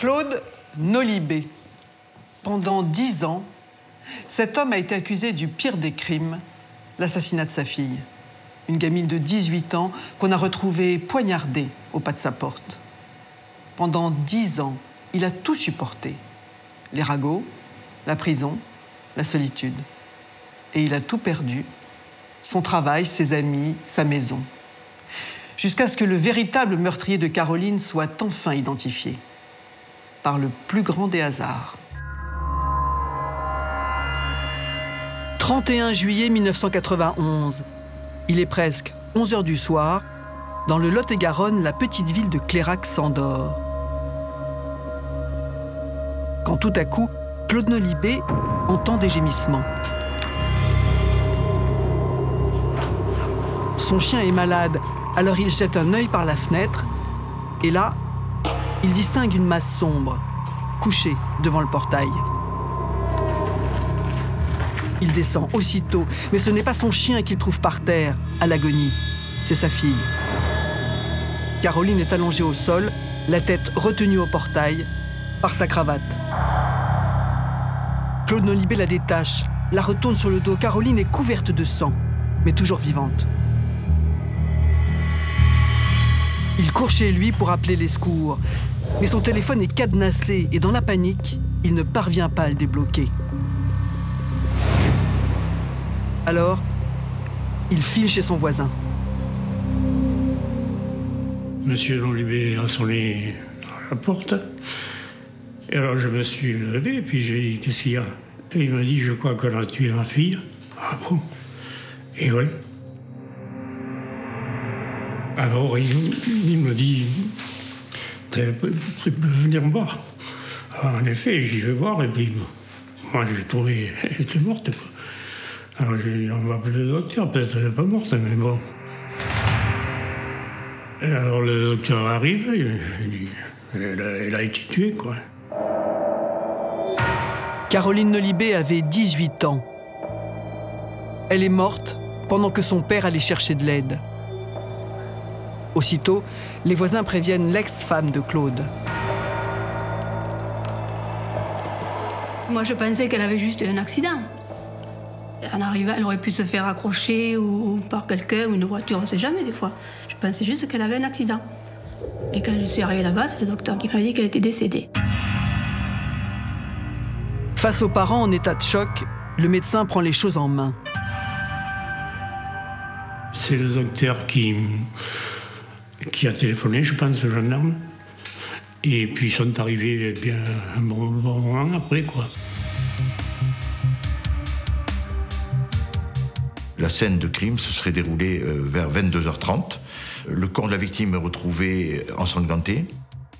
Claude Nolibé. Pendant 10 ans, cet homme a été accusé du pire des crimes, l'assassinat de sa fille. Une gamine de 18 ans qu'on a retrouvée poignardée au pas de sa porte. Pendant 10 ans, il a tout supporté. Les ragots, la prison, la solitude. Et il a tout perdu. Son travail, ses amis, sa maison. Jusqu'à ce que le véritable meurtrier de Caroline soit enfin identifié. Par le plus grand des hasards. 31 juillet 1991. Il est presque 11 h du soir. Dans le Lot-et-Garonne, la petite ville de Clérac s'endort. Quand tout à coup, Claude Nolibé entend des gémissements. Son chien est malade, alors il jette un œil par la fenêtre. Et là, il distingue une masse sombre, couchée devant le portail. Il descend aussitôt, mais ce n'est pas son chien qu'il trouve par terre, à l'agonie. C'est sa fille. Caroline est allongée au sol, la tête retenue au portail par sa cravate. Claude Nolibé la détache, la retourne sur le dos. Caroline est couverte de sang, mais toujours vivante. Il court chez lui pour appeler les secours. Mais son téléphone est cadenassé et dans la panique, il ne parvient pas à le débloquer. Alors, il file chez son voisin. Monsieur Nolibé a sonné à la porte. Et alors je me suis levé et puis j'ai dit qu'est-ce qu'il y a? Et il m'a dit je crois qu'on a tué ma fille. Ah bon? Et ouais. Alors il me dit tu peux venir me voir. Alors, en effet, j'y vais voir et puis moi j'ai trouvé qu'elle était morte. Quoi. Alors j'ai dit on va appeler le docteur, peut-être elle n'est pas morte, mais bon. Et alors le docteur arrive et il dit elle a été tuée quoi. Caroline Nolibé avait 18 ans. Elle est morte pendant que son père allait chercher de l'aide. Aussitôt, les voisins préviennent l'ex-femme de Claude. Moi, je pensais qu'elle avait juste un accident. En arrivant, elle aurait pu se faire accrocher ou par quelqu'un ou une voiture, on ne sait jamais des fois. Je pensais juste qu'elle avait un accident. Et quand je suis arrivée là-bas, c'est le docteur qui m'a dit qu'elle était décédée. Face aux parents en état de choc, le médecin prend les choses en main. C'est le docteur qui a téléphoné, je pense, aux gendarmes. Et puis ils sont arrivés bien un bon moment après, quoi. La scène de crime se serait déroulée vers 22 h 30. Le corps de la victime est retrouvé ensanglanté.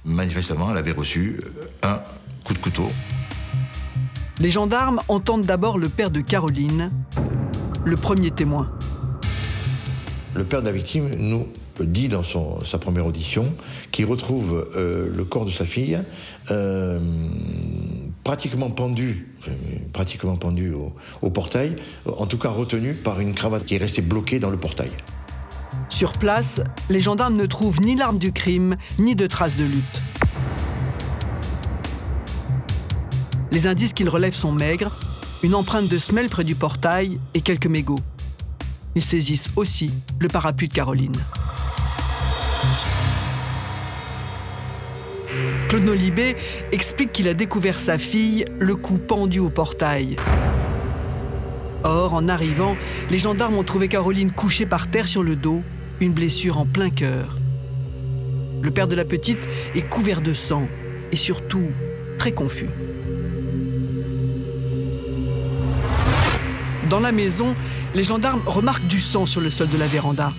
Manifestement, elle avait reçu un coup de couteau. Les gendarmes entendent d'abord le père de Caroline, le premier témoin. Le père de la victime nous dit dans sa première audition qu'il retrouve le corps de sa fille pratiquement pendu au portail, en tout cas retenu par une cravate qui est restée bloquée dans le portail. Sur place, les gendarmes ne trouvent ni l'arme du crime, ni de traces de lutte. Les indices qu'ils relèvent sont maigres, une empreinte de semelle près du portail et quelques mégots. Ils saisissent aussi le parapluie de Caroline. Claude Nolibé explique qu'il a découvert sa fille, le cou pendu au portail. Or, en arrivant, les gendarmes ont trouvé Caroline couchée par terre sur le dos, une blessure en plein cœur. Le père de la petite est couvert de sang et surtout très confus. Dans la maison, les gendarmes remarquent du sang sur le sol de la véranda,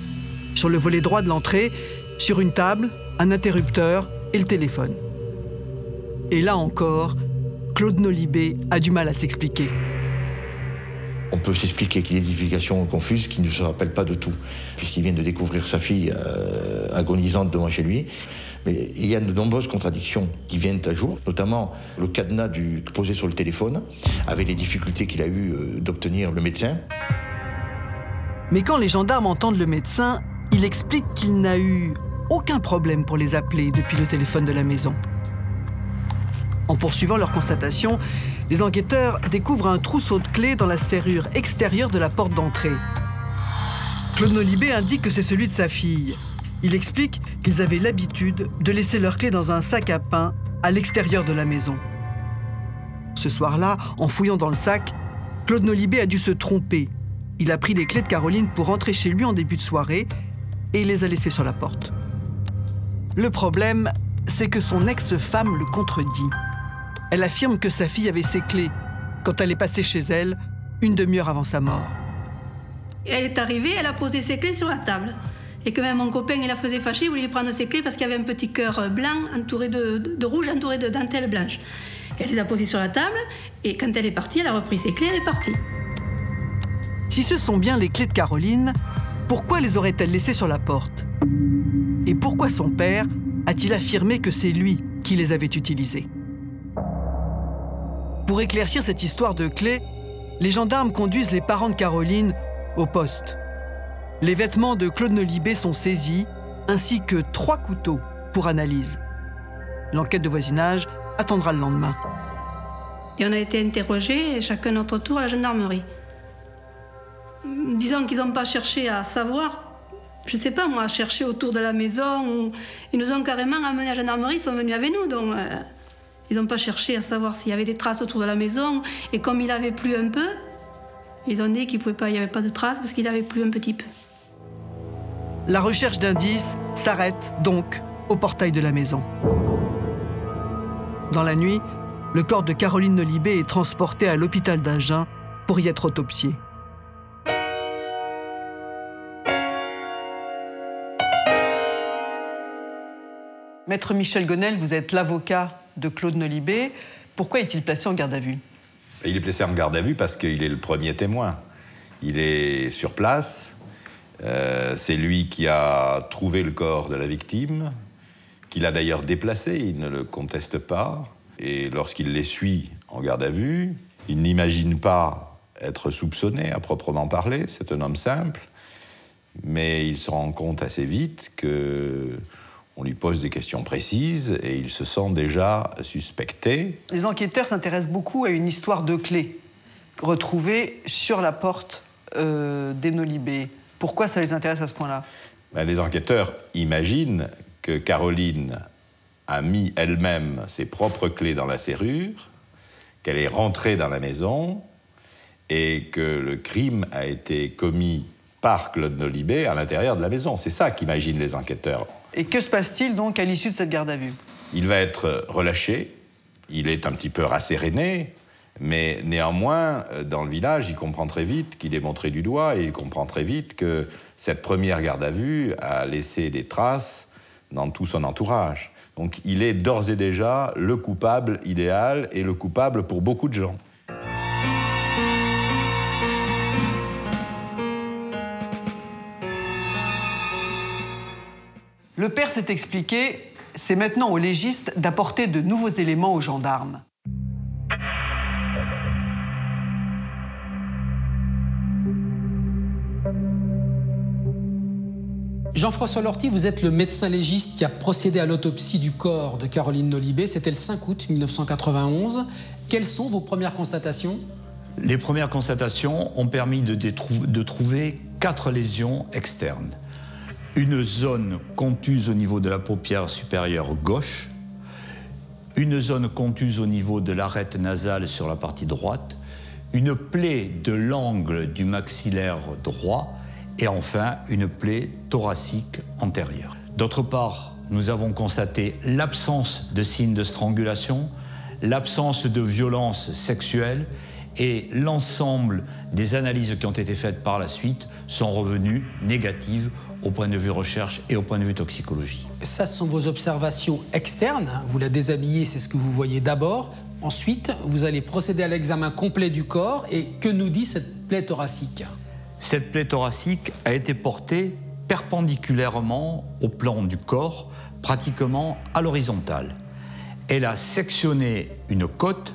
sur le volet droit de l'entrée, sur une table, un interrupteur et le téléphone. Et là encore, Claude Nolibé a du mal à s'expliquer. On peut s'expliquer qu'il y ait des explications confuses qui ne se rappellent pas de tout, puisqu'il vient de découvrir sa fille agonisante devant chez lui. Mais il y a de nombreuses contradictions qui viennent à jour, notamment le cadenas posé sur le téléphone, avec les difficultés qu'il a eues d'obtenir le médecin. Mais quand les gendarmes entendent le médecin, il explique qu'il n'a eu aucun problème pour les appeler depuis le téléphone de la maison. En poursuivant leur constatation, les enquêteurs découvrent un trousseau de clés dans la serrure extérieure de la porte d'entrée. Claude Nolibé indique que c'est celui de sa fille. Il explique qu'ils avaient l'habitude de laisser leurs clés dans un sac à pain à l'extérieur de la maison. Ce soir-là, en fouillant dans le sac, Claude Nolibé a dû se tromper. Il a pris les clés de Caroline pour rentrer chez lui en début de soirée et il les a laissées sur la porte. Le problème, c'est que son ex-femme le contredit. Elle affirme que sa fille avait ses clés quand elle est passée chez elle une demi-heure avant sa mort. Elle est arrivée, elle a posé ses clés sur la table. Et que même mon copain, il la faisait fâcher, il voulait lui prendre ses clés parce qu'il y avait un petit cœur blanc entouré de rouge, entouré de dentelle blanche. Elle les a posées sur la table et quand elle est partie, elle a repris ses clés, elle est partie. Si ce sont bien les clés de Caroline, pourquoi les aurait-elle laissées sur la porte? Et pourquoi son père a-t-il affirmé que c'est lui qui les avait utilisées? Pour éclaircir cette histoire de clés, les gendarmes conduisent les parents de Caroline au poste. Les vêtements de Claude Nolibé sont saisis, ainsi que 3 couteaux pour analyse. L'enquête de voisinage attendra le lendemain. Et on a été interrogés, chacun notre tour, à la gendarmerie. Disons qu'ils n'ont pas cherché à savoir, je ne sais pas moi, à chercher autour de la maison. Ou... Ils nous ont carrément amenés à la gendarmerie, ils sont venus avec nous. Donc, ils n'ont pas cherché à savoir s'il y avait des traces autour de la maison. Et comme il avait plu un peu, ils ont dit qu'il n'y avait pas de traces parce qu'il avait plu un petit peu. La recherche d'indices s'arrête donc au portail de la maison. Dans la nuit, le corps de Caroline Nolibé est transporté à l'hôpital d'Agen pour y être autopsié. Maître Michel Gonel, vous êtes l'avocat de Claude Nolibé. Pourquoi est-il placé en garde à vue? Il est placé en garde à vue parce qu'il est le premier témoin. Il est sur place. C'est lui qui a trouvé le corps de la victime, qu'il a d'ailleurs déplacé, il ne le conteste pas. Et lorsqu'il les suit en garde à vue, il n'imagine pas être soupçonné à proprement parler, c'est un homme simple, mais il se rend compte assez vite qu'on lui pose des questions précises et il se sent déjà suspecté. Les enquêteurs s'intéressent beaucoup à une histoire de clés retrouvée sur la porte des Nolibé. Pourquoi ça les intéresse à ce point-là? Les enquêteurs imaginent que Caroline a mis elle-même ses propres clés dans la serrure, qu'elle est rentrée dans la maison et que le crime a été commis par Claude Nolibé à l'intérieur de la maison. C'est ça qu'imaginent les enquêteurs. Et que se passe-t-il donc à l'issue de cette garde à vue? Il va être relâché, il est un petit peu rasséréné, mais néanmoins, dans le village, il comprend très vite qu'il est montré du doigt et il comprend très vite que cette première garde à vue a laissé des traces dans tout son entourage. Donc il est d'ores et déjà le coupable idéal et le coupable pour beaucoup de gens. Le père s'est expliqué, c'est maintenant au légiste d'apporter de nouveaux éléments aux gendarmes. Jean-François Lortie, vous êtes le médecin légiste qui a procédé à l'autopsie du corps de Caroline Nolibé. C'était le 5 août 1991. Quelles sont vos premières constatations? Les premières constatations ont permis de trouver 4 lésions externes. Une zone contuse au niveau de la paupière supérieure gauche, une zone contuse au niveau de l'arête nasale sur la partie droite, une plaie de l'angle du maxillaire droit, et enfin une plaie thoracique antérieure. D'autre part, nous avons constaté l'absence de signes de strangulation, l'absence de violence sexuelle et l'ensemble des analyses qui ont été faites par la suite sont revenues négatives au point de vue recherche et au point de vue toxicologie. Ça, ce sont vos observations externes. Vous la déshabillez, c'est ce que vous voyez d'abord. Ensuite, vous allez procéder à l'examen complet du corps. Et que nous dit cette plaie thoracique? Cette plaie thoracique a été portée perpendiculairement au plan du corps, pratiquement à l'horizontale. Elle a sectionné une côte,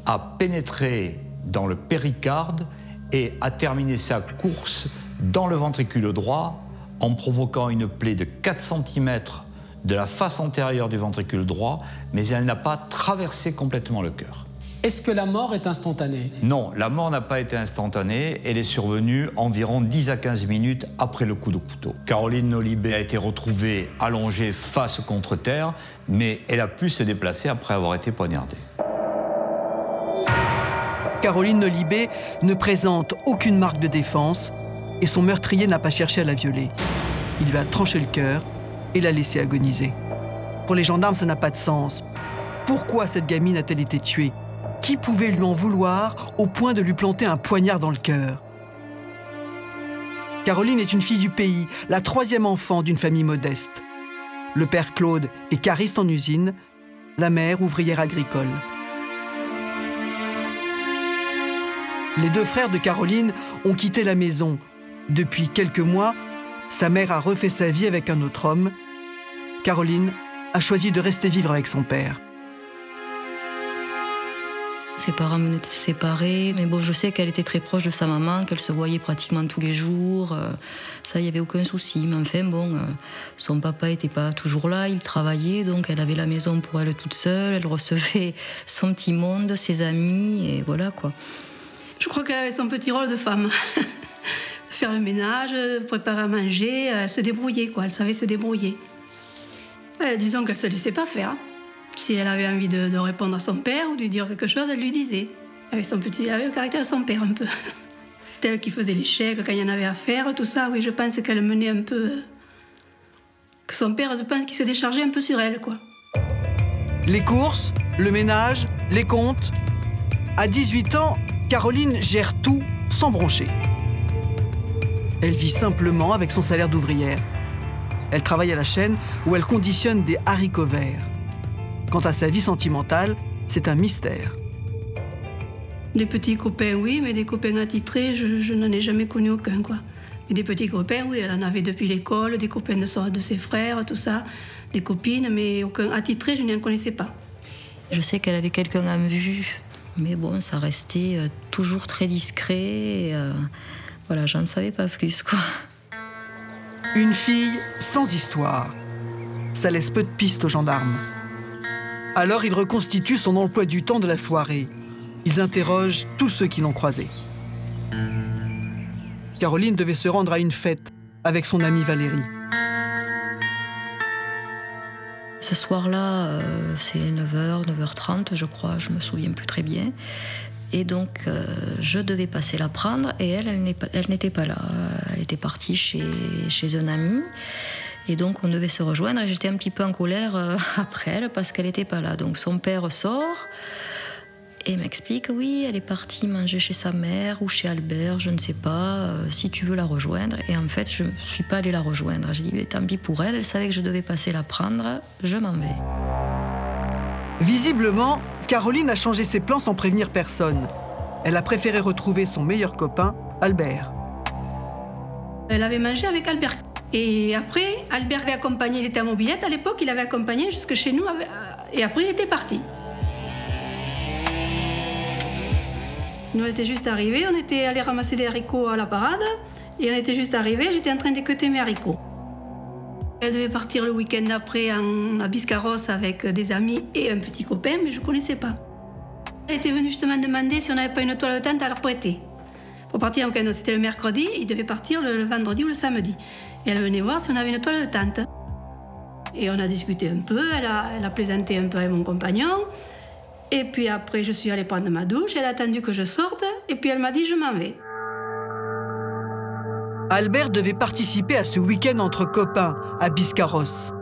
a pénétré dans le péricarde et a terminé sa course dans le ventricule droit en provoquant une plaie de 4 cm de la face antérieure du ventricule droit, mais elle n'a pas traversé complètement le cœur. Est-ce que la mort est instantanée? Non, la mort n'a pas été instantanée, elle est survenue environ 10 à 15 minutes après le coup de couteau. Caroline Nolibé a été retrouvée allongée face contre terre, mais elle a pu se déplacer après avoir été poignardée. Caroline Nolibé ne présente aucune marque de défense et son meurtrier n'a pas cherché à la violer. Il lui a tranché le cœur et l'a laissée agoniser. Pour les gendarmes, ça n'a pas de sens. Pourquoi cette gamine a-t-elle été tuée? Qui pouvait lui en vouloir au point de lui planter un poignard dans le cœur? Caroline est une fille du pays, la 3e enfant d'une famille modeste. Le père Claude est cariste en usine, la mère ouvrière agricole. Les 2 frères de Caroline ont quitté la maison. Depuis quelques mois, sa mère a refait sa vie avec un autre homme. Caroline a choisi de rester vivre avec son père. Ses parents venaient de se séparer, mais bon, je sais qu'elle était très proche de sa maman, qu'elle se voyait pratiquement tous les jours. Ça, il n'y avait aucun souci. Mais enfin, bon, son papa n'était pas toujours là, il travaillait, donc elle avait la maison pour elle toute seule, elle recevait son petit monde, ses amis, et voilà, quoi. Je crois qu'elle avait son petit rôle de femme. Faire le ménage, préparer à manger, elle se débrouillait, quoi. Elle savait se débrouiller. Disons qu'elle ne se laissait pas faire. Si elle avait envie de répondre à son père ou de lui dire quelque chose, elle lui disait. Elle avait le caractère de son père, un peu. C'était elle qui faisait les chèques quand il y en avait à faire, tout ça. Oui, je pense qu'elle menait un peu... Que son père, je pense qu'il se déchargeait un peu sur elle, quoi. Les courses, le ménage, les comptes. À 18 ans, Caroline gère tout sans broncher. Elle vit simplement avec son salaire d'ouvrière. Elle travaille à la chaîne où elle conditionne des haricots verts. Quant à sa vie sentimentale, c'est un mystère. Des petits copains, oui, mais des copains attitrés, je n'en ai jamais connu aucun, quoi. Mais des petits copains, oui, elle en avait depuis l'école, des copains de ses frères, tout ça, des copines, mais aucun attitré, je n'en connaissais pas. Je sais qu'elle avait quelqu'un en vue, mais bon, ça restait toujours très discret. Et, voilà, j'en savais pas plus, quoi. Une fille sans histoire. Ça laisse peu de pistes aux gendarmes. Alors ils reconstituent son emploi du temps de la soirée. Ils interrogent tous ceux qui l'ont croisée. Caroline devait se rendre à une fête avec son amie Valérie. Ce soir-là, c'est 9h, 9h30, je crois, je me souviens plus très bien. Et donc, je devais passer la prendre et elle n'était pas là. Elle était partie chez un ami. Et donc, on devait se rejoindre et j'étais un petit peu en colère après elle parce qu'elle n'était pas là. Donc, son père sort et m'explique, oui, elle est partie manger chez sa mère ou chez Albert, je ne sais pas, si tu veux la rejoindre. Et en fait, je ne suis pas allée la rejoindre. J'ai dit, mais tant pis pour elle, elle savait que je devais passer la prendre, je m'en vais. Visiblement, Caroline a changé ses plans sans prévenir personne. Elle a préféré retrouver son meilleur copain, Albert. Elle avait mangé avec Albert. Et après, Albert l'avait accompagné, il était à mobilette à l'époque, il l'avait accompagné jusque chez nous, et après il était parti. Nous, on était juste arrivés, on était allés ramasser des haricots à la parade, et on était juste arrivés, j'étais en train d'équeuter mes haricots. Elle devait partir le week-end après à Biscarrosse avec des amis et un petit copain, mais je ne connaissais pas. Elle était venue justement demander si on n'avait pas une toile de tente à leur prêter. Pour partir en week-end, c'était le mercredi, ils devaient partir le vendredi ou le samedi. Et elle venait voir si on avait une toile de tente. Et on a discuté un peu, elle a plaisanté un peu avec mon compagnon. Et puis après, je suis allée prendre ma douche, elle a attendu que je sorte, et puis elle m'a dit « je m'en vais ». Albert devait participer à ce week-end entre copains à Biscarrosse.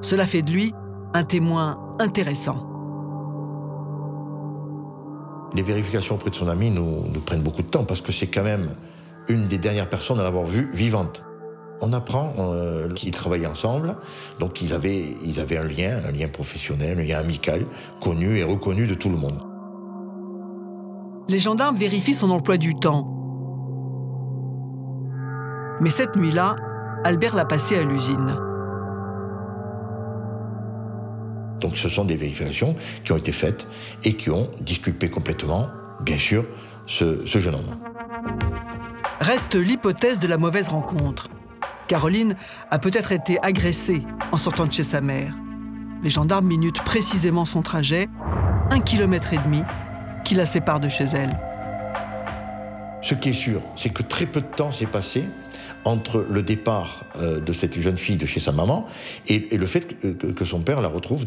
Cela fait de lui un témoin intéressant. Les vérifications auprès de son ami nous prennent beaucoup de temps parce que c'est quand même une des dernières personnes à l'avoir vue vivante. On apprend qu'ils travaillaient ensemble, donc ils avaient un lien professionnel, un lien amical, connu et reconnu de tout le monde. Les gendarmes vérifient son emploi du temps. Mais cette nuit-là, Albert l'a passé à l'usine. Donc ce sont des vérifications qui ont été faites et qui ont disculpé complètement, bien sûr, ce jeune homme. Reste l'hypothèse de la mauvaise rencontre. Caroline a peut-être été agressée en sortant de chez sa mère. Les gendarmes minutent précisément son trajet, 1,5 km qui la sépare de chez elle. Ce qui est sûr, c'est que très peu de temps s'est passé entre le départ de cette jeune fille de chez sa maman et le fait que son père la retrouve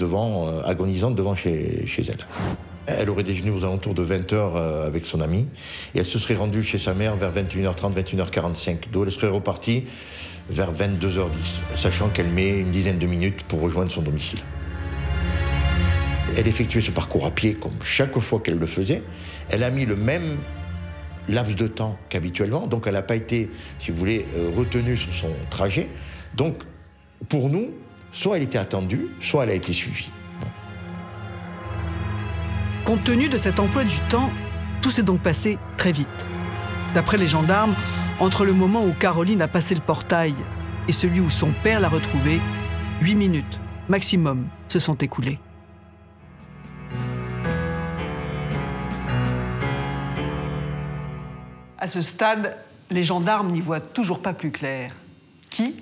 agonisante devant chez elle. Elle aurait déjeuné aux alentours de 20h avec son amie et elle se serait rendue chez sa mère vers 21h30, 21h45, d'où elle serait repartie vers 22h10, sachant qu'elle met une dizaine de minutes pour rejoindre son domicile. Elle effectuait ce parcours à pied comme chaque fois qu'elle le faisait. Elle a mis le même laps de temps qu'habituellement, donc elle n'a pas été, si vous voulez, retenue sur son trajet. Donc, pour nous, soit elle était attendue, soit elle a été suivie. Bon. Compte tenu de cet emploi du temps, tout s'est donc passé très vite. D'après les gendarmes, entre le moment où Caroline a passé le portail et celui où son père l'a retrouvée, 8 minutes maximum se sont écoulées. À ce stade, les gendarmes n'y voient toujours pas plus clair. Qui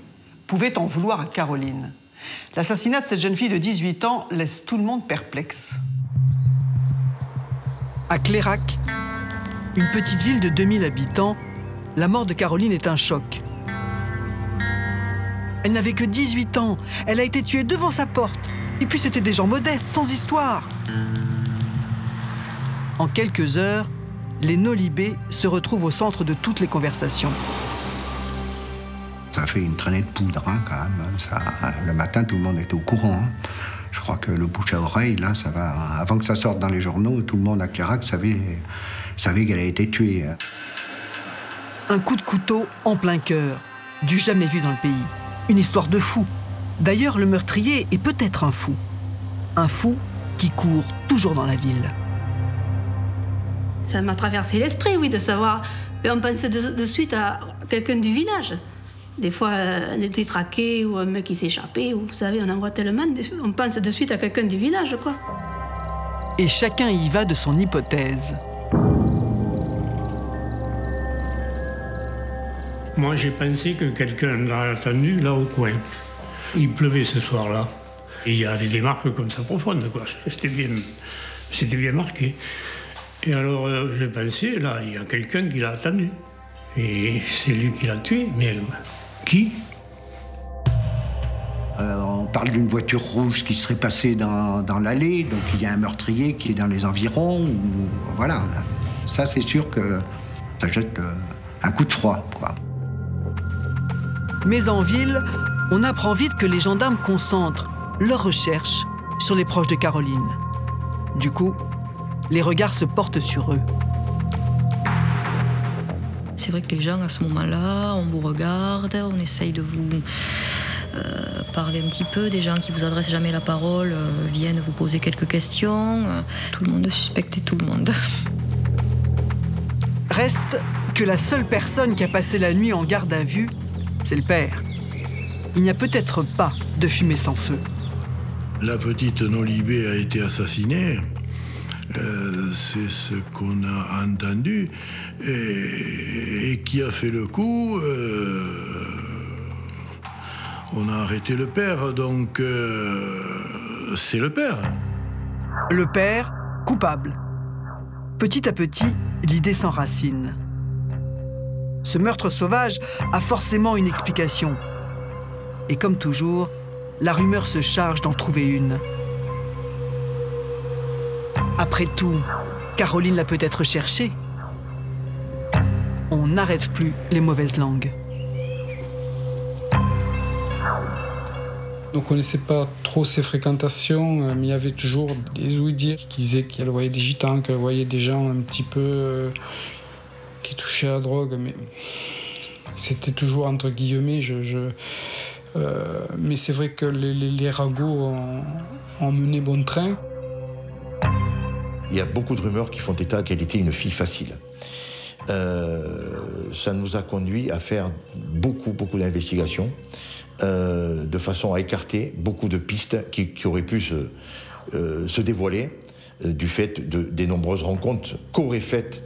pouvait en vouloir à Caroline? L'assassinat de cette jeune fille de 18 ans laisse tout le monde perplexe. À Clérac, une petite ville de 2000 habitants, la mort de Caroline est un choc. Elle n'avait que 18 ans, elle a été tuée devant sa porte. Et puis c'était des gens modestes, sans histoire. En quelques heures, les Nolibé se retrouvent au centre de toutes les conversations. Ça fait une traînée de poudre, hein, quand même. Ça, le matin, tout le monde était au courant. Hein. Je crois que le bouche à oreille, là, ça va. Avant que ça sorte dans les journaux, tout le monde à Clérac savait qu'elle a été tuée. Un coup de couteau en plein cœur, du jamais vu dans le pays. Une histoire de fou. D'ailleurs, le meurtrier est peut-être un fou. Un fou qui court toujours dans la ville. Ça m'a traversé l'esprit, oui, de savoir. Et on pense de suite à quelqu'un du village. Des fois, un détraqué ou un mec qui s'est échappé, ou vous savez, on en voit tellement. On pense de suite à quelqu'un du village, quoi. Et chacun y va de son hypothèse. Moi, j'ai pensé que quelqu'un l'a attendu là au coin. Il pleuvait ce soir-là. Et il y avait des marques comme ça profondes, quoi. C'était bien marqué. Et alors, j'ai pensé, là, il y a quelqu'un qui l'a attendu. Et c'est lui qui l'a tué, mais qui? On parle d'une voiture rouge qui serait passée dans l'allée, donc il y a un meurtrier qui est dans les environs. Voilà, ça c'est sûr que ça jette un coup de froid, quoi. Mais en ville, on apprend vite que les gendarmes concentrent leurs recherches sur les proches de Caroline. Du coup, les regards se portent sur eux. C'est vrai que les gens, à ce moment-là, on vous regarde, on essaye de vous parler un petit peu. Des gens qui vous adressent jamais la parole viennent vous poser quelques questions. Tout le monde suspectait tout le monde. Reste que la seule personne qui a passé la nuit en garde à vue, c'est le père. Il n'y a peut-être pas de fumée sans feu. La petite Nolibé a été assassinée. C'est ce qu'on a entendu. Et qui a fait le coup, on a arrêté le père, donc c'est le père. Le père, coupable. Petit à petit, l'idée s'enracine. Ce meurtre sauvage a forcément une explication. Et comme toujours, la rumeur se charge d'en trouver une. Après tout, Caroline l'a peut-être cherché. On n'arrête plus les mauvaises langues. On ne connaissait pas trop ses fréquentations, mais il y avait toujours des ouïdirs qui disaient qu'elle voyait des gitans, qu'elle voyait des gens un petit peu qui touchaient à la drogue, mais c'était toujours entre guillemets. Mais c'est vrai que les ragots ont mené bon train. Il y a beaucoup de rumeurs qui font état qu'elle était une fille facile. Ça nous a conduit à faire beaucoup d'investigations de façon à écarter beaucoup de pistes qui auraient pu se dévoiler du fait des nombreuses rencontres qu'aurait faites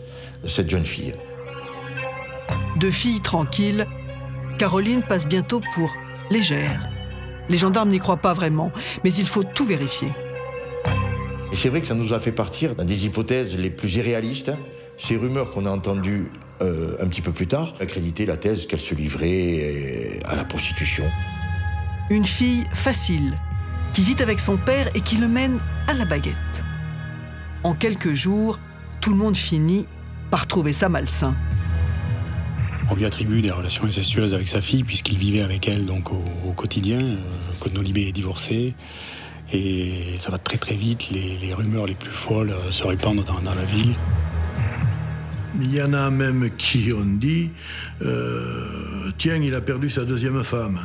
cette jeune fille. De fille tranquille Caroline passe bientôt pour légère. Les gendarmes n'y croient pas vraiment, mais il faut tout vérifier. Et c'est vrai que ça nous a fait partir dans des hypothèses les plus irréalistes. Ces rumeurs qu'on a entendues un petit peu plus tard accréditaient la thèse qu'elle se livrait à la prostitution. Une fille facile, qui vit avec son père et qui le mène à la baguette. En quelques jours, tout le monde finit par trouver ça malsain. On lui attribue des relations incestueuses avec sa fille puisqu'il vivait avec elle donc au quotidien. Claude Nolibé est divorcé et ça va très très vite. Les rumeurs les plus folles se répandent dans la ville. Il y en a même qui ont dit tiens, il a perdu sa deuxième femme.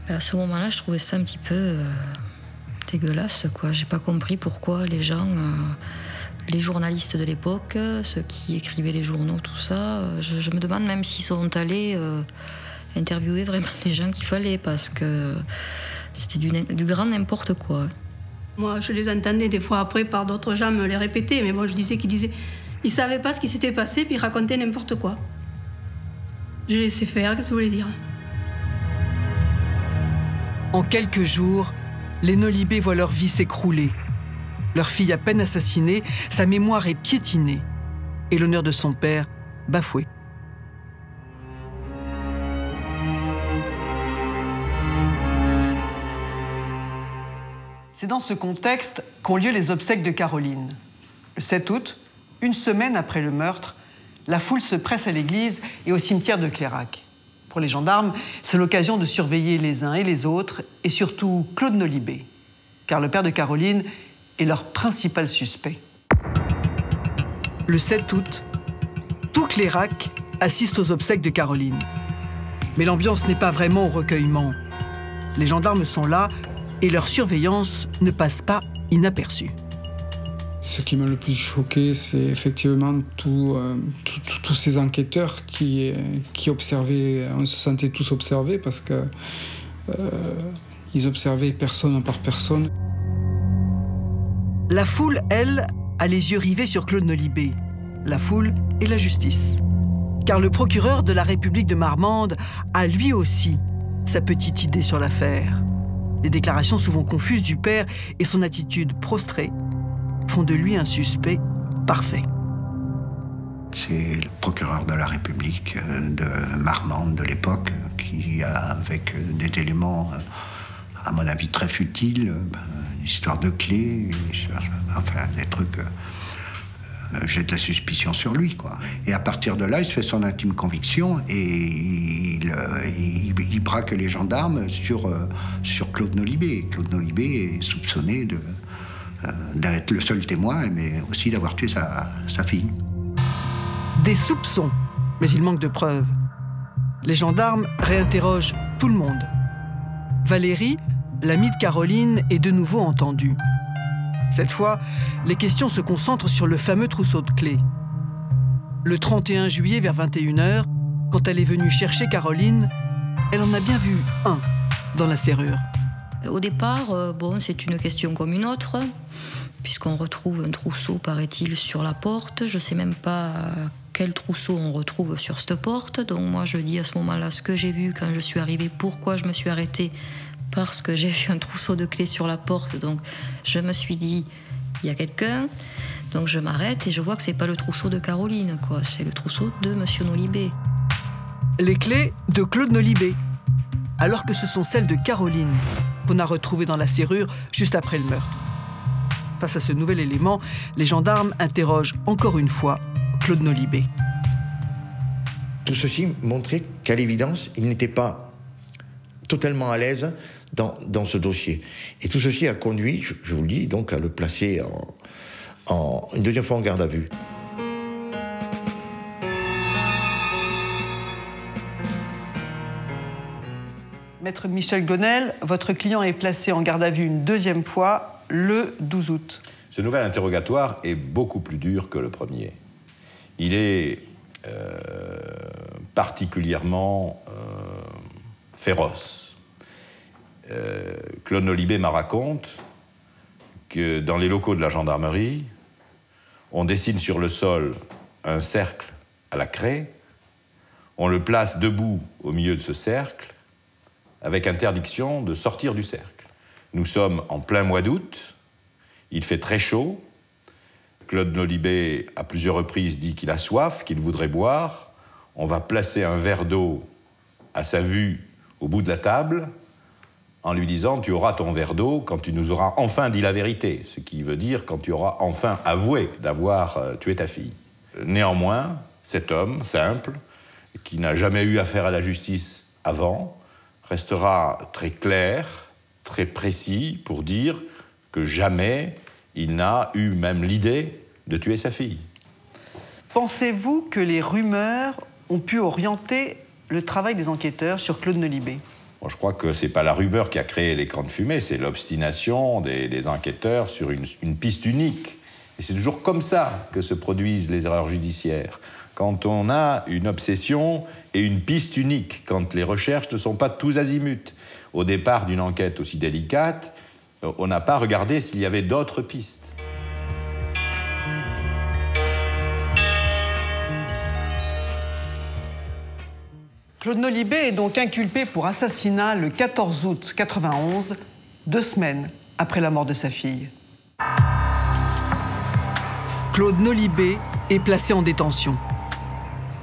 À ce moment-là, je trouvais ça un petit peu dégueulasse, quoi. J'ai pas compris pourquoi les gens, les journalistes de l'époque, ceux qui écrivaient les journaux, tout ça, je me demande même s'ils sont allés interviewer vraiment les gens qu'il fallait, parce que c'était du grand n'importe quoi. Moi, je les entendais des fois après par d'autres gens me les répéter, mais moi je disais qu'ils disaient, ils savaient pas ce qui s'était passé, puis ils racontaient n'importe quoi. J'ai laissé faire, qu'est-ce que vous voulez dire? En quelques jours, les Nolibé voient leur vie s'écrouler. Leur fille à peine assassinée, sa mémoire est piétinée et l'honneur de son père bafoué. C'est dans ce contexte qu'ont lieu les obsèques de Caroline. Le 7 août, une semaine après le meurtre, la foule se presse à l'église et au cimetière de Clairac. Pour les gendarmes, c'est l'occasion de surveiller les uns et les autres, et surtout Claude Nolibé, car le père de Caroline est leur principal suspect. Le 7 août, tout Clairac assiste aux obsèques de Caroline. Mais l'ambiance n'est pas vraiment au recueillement. Les gendarmes sont là et leur surveillance ne passe pas inaperçue. Ce qui m'a le plus choqué, c'est effectivement tous ces enquêteurs qui observaient, on se sentait tous observés parce qu'ils observaient personne par personne. La foule, elle, a les yeux rivés sur Claude Nolibé. La foule et la justice. Car le procureur de la République de Marmande a lui aussi sa petite idée sur l'affaire. Les déclarations souvent confuses du père et son attitude prostrée font de lui un suspect parfait. C'est le procureur de la République de Marmande de l'époque qui a, avec des éléments, à mon avis, très futiles, une histoire de clé, enfin des trucs... j'ai de la suspicion sur lui, quoi. Et à partir de là, il se fait son intime conviction et il braque les gendarmes sur Claude Nolibé. Claude Nolibé est soupçonné d'être le seul témoin, mais aussi d'avoir tué sa fille. Des soupçons, mais il manque de preuves. Les gendarmes réinterrogent tout le monde. Valérie, l'amie de Caroline, est de nouveau entendue. Cette fois, les questions se concentrent sur le fameux trousseau de clés. Le 31 juillet, vers 21h, quand elle est venue chercher Caroline, elle en a bien vu un dans la serrure. Au départ, bon, c'est une question comme une autre, puisqu'on retrouve un trousseau, paraît-il, sur la porte. Je ne sais même pas quel trousseau on retrouve sur cette porte. Donc moi, je dis à ce moment-là ce que j'ai vu quand je suis arrivée, pourquoi je me suis arrêtée, parce que j'ai vu un trousseau de clés sur la porte. Donc je me suis dit, il y a quelqu'un. Donc je m'arrête et je vois que ce n'est pas le trousseau de Caroline, quoi. C'est le trousseau de Monsieur Nolibé. Les clés de Claude Nolibé, alors que ce sont celles de Caroline qu'on a retrouvées dans la serrure juste après le meurtre. Face à ce nouvel élément, les gendarmes interrogent encore une fois Claude Nolibé. Tout ceci montrait qu'à l'évidence, il n'était pas totalement à l'aise dans ce dossier. Et tout ceci a conduit, je vous le dis, donc à le placer une deuxième fois en garde à vue. Maître Michel Gonel, votre client est placé en garde à vue une deuxième fois le 12 août. Ce nouvel interrogatoire est beaucoup plus dur que le premier. Il est particulièrement féroce. Claude Nolibé me raconte que dans les locaux de la gendarmerie, on dessine sur le sol un cercle à la craie On le place debout au milieu de ce cercle, avec interdiction de sortir du cercle. Nous sommes en plein mois d'août, il fait très chaud. Claude Nolibé, à plusieurs reprises, dit qu'il a soif, qu'il voudrait boire. On va placer un verre d'eau à sa vue au bout de la table, en lui disant « Tu auras ton verre d'eau quand tu nous auras enfin dit la vérité », ce qui veut dire quand tu auras enfin avoué d'avoir tué ta fille. Néanmoins, cet homme simple, qui n'a jamais eu affaire à la justice avant, restera très clair, très précis pour dire que jamais il n'a eu même l'idée de tuer sa fille. Pensez-vous que les rumeurs ont pu orienter le travail des enquêteurs sur Claude Nolibé? Bon, je crois que ce n'est pas la rumeur qui a créé l'écran de fumée, c'est l'obstination des enquêteurs sur une piste unique. Et c'est toujours comme ça que se produisent les erreurs judiciaires. Quand on a une obsession et une piste unique, quand les recherches ne sont pas tous azimuts. Au départ d'une enquête aussi délicate, on n'a pas regardé s'il y avait d'autres pistes. Claude Nolibé est donc inculpé pour assassinat le 14 août 1991, 2 semaines après la mort de sa fille. Claude Nolibé est placé en détention.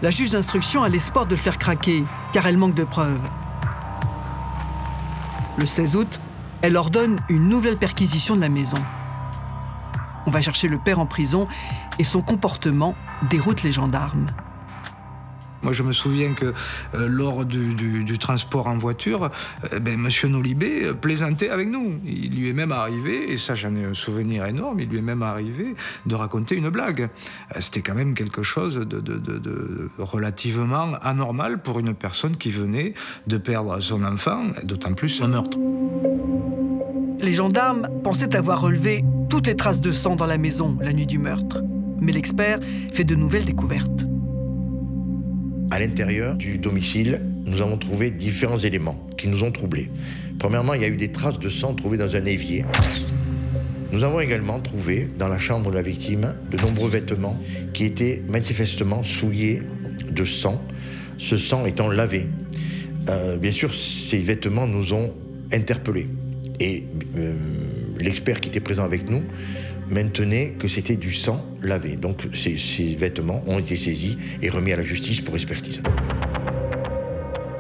La juge d'instruction a l'espoir de le faire craquer, car elle manque de preuves. Le 16 août, elle ordonne une nouvelle perquisition de la maison. On va chercher le père en prison et son comportement déroute les gendarmes. Moi, je me souviens que lors du transport en voiture, Monsieur Nolibé plaisantait avec nous. Il lui est même arrivé, et ça j'en ai un souvenir énorme, il lui est même arrivé de raconter une blague. C'était quand même quelque chose de relativement anormal pour une personne qui venait de perdre son enfant, d'autant plus un meurtre. Les gendarmes pensaient avoir relevé toutes les traces de sang dans la maison la nuit du meurtre. Mais l'expert fait de nouvelles découvertes. À l'intérieur du domicile, nous avons trouvé différents éléments qui nous ont troublés. Premièrement, il y a eu des traces de sang trouvées dans un évier. Nous avons également trouvé, dans la chambre de la victime, de nombreux vêtements qui étaient manifestement souillés de sang, ce sang étant lavé. Bien sûr, ces vêtements nous ont interpellés. Et l'expert qui était présent avec nous maintenait que c'était du sang lavé. Donc ces vêtements ont été saisis et remis à la justice pour expertise.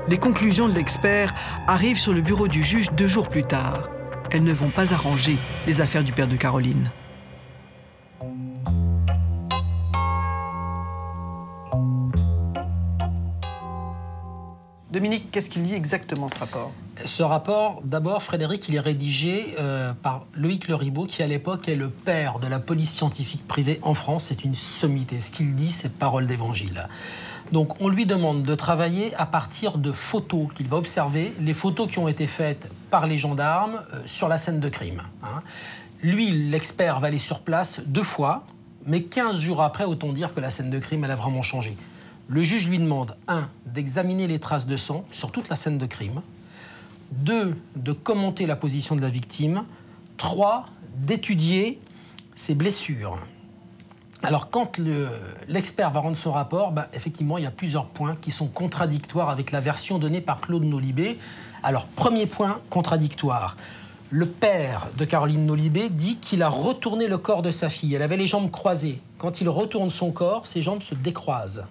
Les conclusions de l'expert arrivent sur le bureau du juge 2 jours plus tard. Elles ne vont pas arranger les affaires du père de Caroline. Dominique, qu'est-ce qu'il dit exactement, ce rapport? Ce rapport, d'abord, Frédéric, il est rédigé par Loïc Le Ribot, qui à l'époque est le père de la police scientifique privée en France. C'est une sommité. Ce qu'il dit, c'est parole d'évangile. Donc on lui demande de travailler à partir de photos qu'il va observer, les photos qui ont été faites par les gendarmes sur la scène de crime. Lui, l'expert, va aller sur place 2 fois, mais 15 jours après, autant dire que la scène de crime, elle a vraiment changé. Le juge lui demande, 1, d'examiner les traces de sang sur toute la scène de crime, 2, de commenter la position de la victime, 3, d'étudier ses blessures. Alors, quand l'expert va rendre son rapport, effectivement, il y a plusieurs points qui sont contradictoires avec la version donnée par Claude Nolibé. Alors, premier point contradictoire. Le père de Caroline Nolibé dit qu'il a retourné le corps de sa fille. Elle avait les jambes croisées. Quand il retourne son corps, ses jambes se décroisent.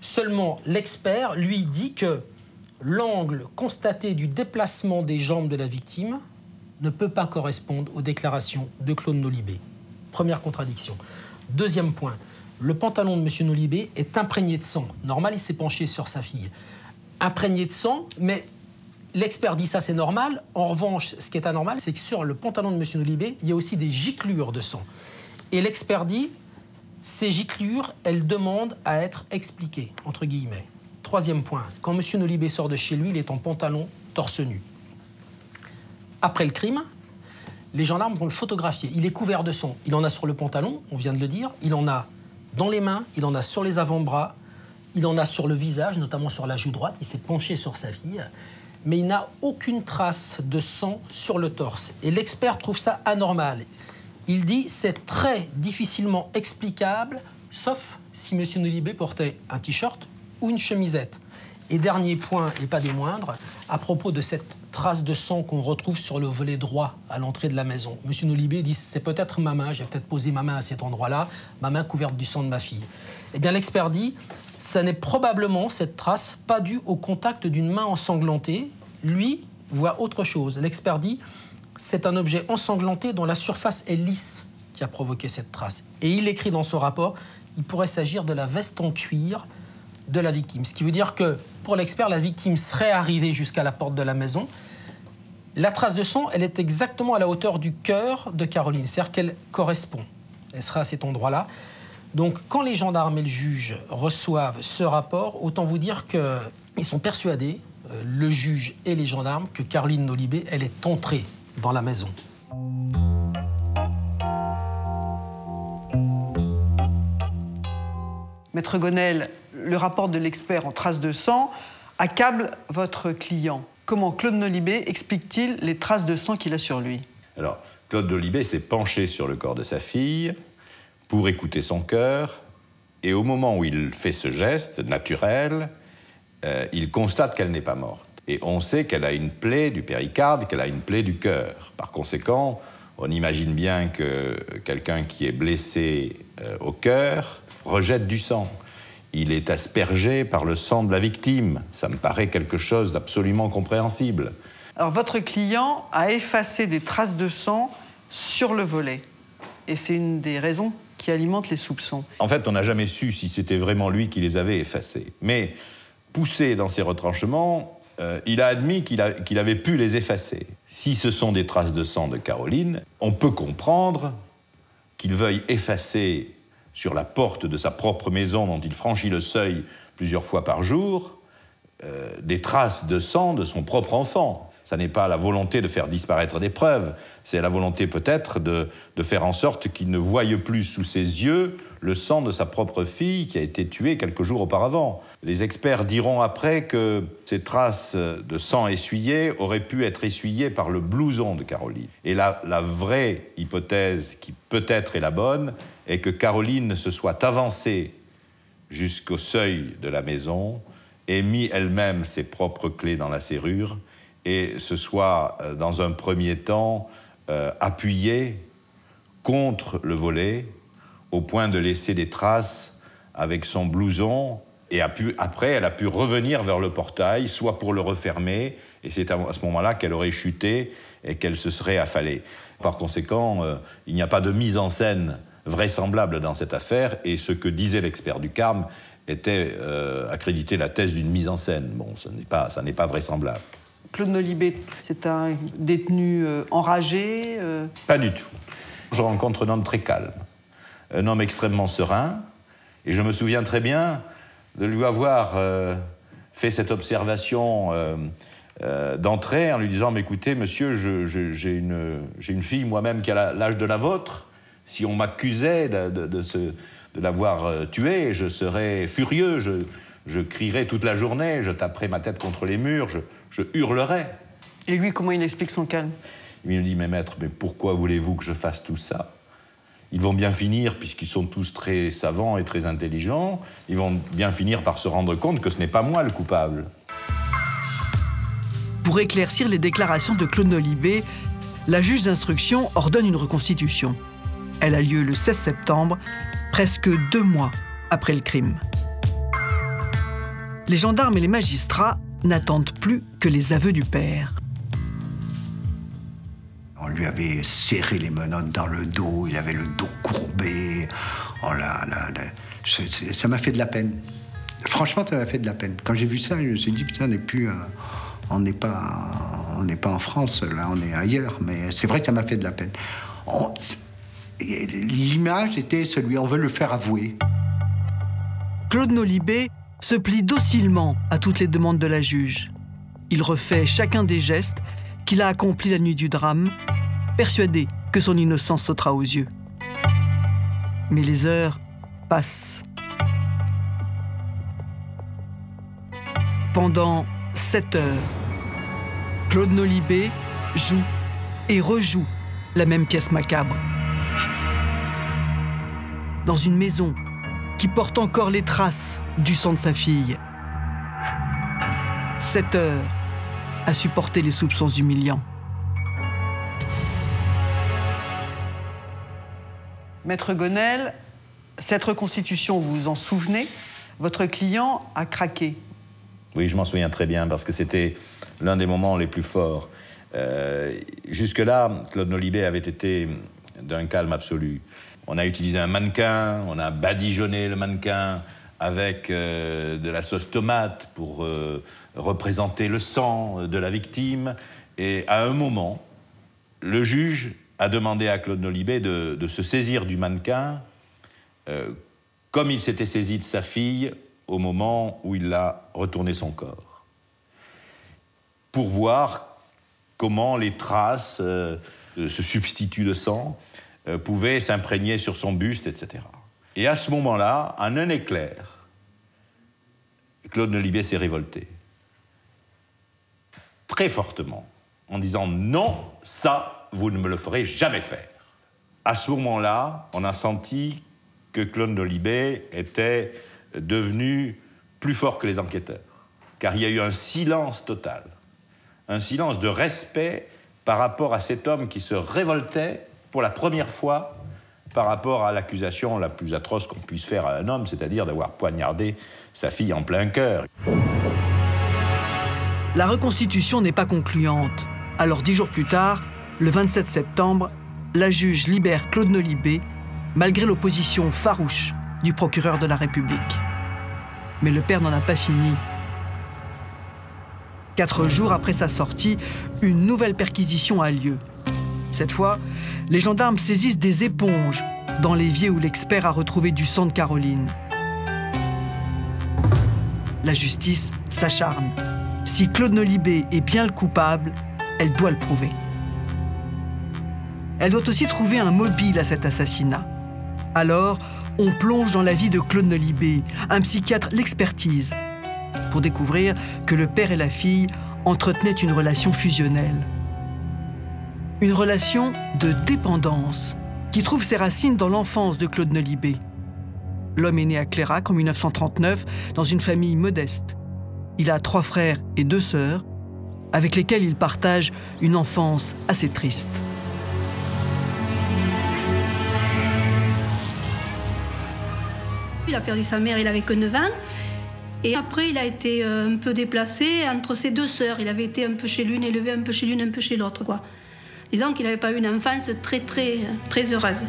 Seulement, l'expert, lui, dit que l'angle constaté du déplacement des jambes de la victime ne peut pas correspondre aux déclarations de Claude Nolibé. Première contradiction. Deuxième point, le pantalon de M. Nolibé est imprégné de sang. Normal, il s'est penché sur sa fille. Imprégné de sang, mais l'expert dit ça, c'est normal. En revanche, ce qui est anormal, c'est que sur le pantalon de M. Nolibé, il y a aussi des giclures de sang. Et l'expert dit, ces giclures, elles demandent à être expliquées, entre guillemets. Troisième point, quand M. Nolibé sort de chez lui, il est en pantalon, torse nu. Après le crime, les gendarmes vont le photographier. Il est couvert de sang. Il en a sur le pantalon, on vient de le dire. Il en a dans les mains, il en a sur les avant-bras. Il en a sur le visage, notamment sur la joue droite. Il s'est penché sur sa fille. Mais il n'a aucune trace de sang sur le torse. Et l'expert trouve ça anormal. Il dit c'est très difficilement explicable, sauf si M. Nolibé portait un t-shirt ou une chemisette. Et dernier point, et pas des moindres, à propos de cette trace de sang qu'on retrouve sur le volet droit à l'entrée de la maison. Monsieur Nolibé dit, c'est peut-être ma main, j'ai peut-être posé ma main à cet endroit-là, ma main couverte du sang de ma fille. Eh bien, l'expert dit, ça n'est probablement, cette trace, pas due au contact d'une main ensanglantée. Lui voit autre chose. L'expert dit, c'est un objet ensanglanté dont la surface est lisse qui a provoqué cette trace. Et il écrit dans son rapport, il pourrait s'agir de la veste en cuir de la victime. Ce qui veut dire que, pour l'expert, la victime serait arrivée jusqu'à la porte de la maison. La trace de sang, elle est exactement à la hauteur du cœur de Caroline, c'est-à-dire qu'elle correspond. Elle sera à cet endroit-là. Donc, quand les gendarmes et le juge reçoivent ce rapport, autant vous dire qu'ils sont persuadés, le juge et les gendarmes, que Caroline Nolibé, elle est entrée dans la maison. Maître Gonel, le rapport de l'expert en traces de sang accable votre client. Comment Claude Nolibé explique-t-il les traces de sang qu'il a sur lui? Alors, Claude Nolibé s'est penché sur le corps de sa fille pour écouter son cœur, et au moment où il fait ce geste naturel, il constate qu'elle n'est pas morte. Et on sait qu'elle a une plaie du péricarde, qu'elle a une plaie du cœur. Par conséquent, on imagine bien que quelqu'un qui est blessé au cœur rejette du sang. Il est aspergé par le sang de la victime. Ça me paraît quelque chose d'absolument compréhensible. Alors, votre client a effacé des traces de sang sur le volet. Et c'est une des raisons qui alimente les soupçons. En fait, on n'a jamais su si c'était vraiment lui qui les avait effacés. Mais, poussé dans ses retranchements, il a admis qu'il avait pu les effacer. Si ce sont des traces de sang de Caroline, on peut comprendre qu'il veuille effacer sur la porte de sa propre maison dont il franchit le seuil plusieurs fois par jour, des traces de sang de son propre enfant. Ça n'est pas la volonté de faire disparaître des preuves, c'est la volonté peut-être de faire en sorte qu'il ne voie plus sous ses yeux le sang de sa propre fille qui a été tuée quelques jours auparavant. Les experts diront après que ces traces de sang essuyé auraient pu être essuyées par le blouson de Caroline. Et la vraie hypothèse, qui peut-être est la bonne, est que Caroline se soit avancée jusqu'au seuil de la maison, ait mis elle-même ses propres clés dans la serrure et se soit, dans un premier temps, appuyée contre le volet au point de laisser des traces avec son blouson. Et après, elle a pu revenir vers le portail, soit pour le refermer, et c'est à ce moment-là qu'elle aurait chuté et qu'elle se serait affalée. Par conséquent, il n'y a pas de mise en scène vraisemblable dans cette affaire, et ce que disait l'expert du Carme était accréditer la thèse d'une mise en scène. Bon, ça n'est pas vraisemblable. Claude Nolibé, c'est un détenu enragé Pas du tout. Je rencontre un homme très calme, un homme extrêmement serein, et je me souviens très bien de lui avoir fait cette observation d'entrée en lui disant « Mais écoutez, monsieur, j'ai une fille moi-même qui a l'âge de la vôtre. Si on m'accusait de l'avoir tuée, je serais furieux, je crierais toute la journée, je taperais ma tête contre les murs, je hurlerais. » Et lui, comment il explique son calme? Il me dit « Mais maître, mais pourquoi voulez-vous que je fasse tout ça? Ils vont bien finir, puisqu'ils sont tous très savants et très intelligents, ils vont bien finir par se rendre compte que ce n'est pas moi le coupable. » Pour éclaircir les déclarations de Claude Nolibé, la juge d'instruction ordonne une reconstitution. Elle a lieu le 16 septembre, presque 2 mois après le crime. Les gendarmes et les magistrats n'attendent plus que les aveux du père. On lui avait serré les menottes dans le dos, il avait le dos courbé. Oh là là, ça m'a fait de la peine. Franchement, ça m'a fait de la peine. Quand j'ai vu ça, je me suis dit, putain, on n'est pas en France, là, on est ailleurs. Mais c'est vrai que ça m'a fait de la peine. L'image était celui, on veut le faire avouer. Claude Nolibé se plie docilement à toutes les demandes de la juge. Il refait chacun des gestes qu'il a accomplis la nuit du drame, persuadé que son innocence sautera aux yeux. Mais les heures passent. Pendant 7 heures, Claude Nolibé joue et rejoue la même pièce macabre. Dans une maison qui porte encore les traces du sang de sa fille, 7 heures à supporter les soupçons humiliants. Maître Gonel, cette reconstitution, vous vous en souvenez? Votre client a craqué. Oui, je m'en souviens très bien, parce que c'était l'un des moments les plus forts. Jusque-là, Claude Nolibé avait été d'un calme absolu. On a utilisé un mannequin, on a badigeonné le mannequin avec de la sauce tomate pour représenter le sang de la victime. Et à un moment, le juge a demandé à Claude Nolibé de se saisir du mannequin comme il s'était saisi de sa fille au moment où il a retourné son corps, pour voir comment les traces de ce substitut de sang pouvaient s'imprégner sur son buste, etc. Et à ce moment-là, en un éclair, Claude Nolibé s'est révolté. Très fortement, en disant « Non, ça, vous ne me le ferez jamais faire ». À ce moment-là, on a senti que Claude Nolibé était devenu plus fort que les enquêteurs. Car il y a eu un silence total, un silence de respect par rapport à cet homme qui se révoltait pour la première fois par rapport à l'accusation la plus atroce qu'on puisse faire à un homme, c'est-à-dire d'avoir poignardé sa fille en plein cœur. La reconstitution n'est pas concluante. Alors 10 jours plus tard, le 27 septembre, la juge libère Claude Nolibé, malgré l'opposition farouche du procureur de la République. Mais le père n'en a pas fini. 4 jours après sa sortie, une nouvelle perquisition a lieu. Cette fois, les gendarmes saisissent des éponges dans l'évier où l'expert a retrouvé du sang de Caroline. La justice s'acharne. Si Claude Nolibé est bien le coupable, elle doit le prouver. Elle doit aussi trouver un mobile à cet assassinat. Alors, on plonge dans la vie de Claude Nolibé. Un psychiatre l'expertise pour découvrir que le père et la fille entretenaient une relation fusionnelle. Une relation de dépendance qui trouve ses racines dans l'enfance de Claude Nolibé. L'homme est né à Clairac en 1939 dans une famille modeste. Il a 3 frères et 2 sœurs avec lesquels il partage une enfance assez triste. Il a perdu sa mère, il avait que 9 ans. Et après, il a été un peu déplacé entre ses 2 sœurs. Il avait été un peu chez l'une, élevé un peu chez l'une, un peu chez l'autre, quoi. Disons qu'il n'avait pas eu une enfance très heureuse.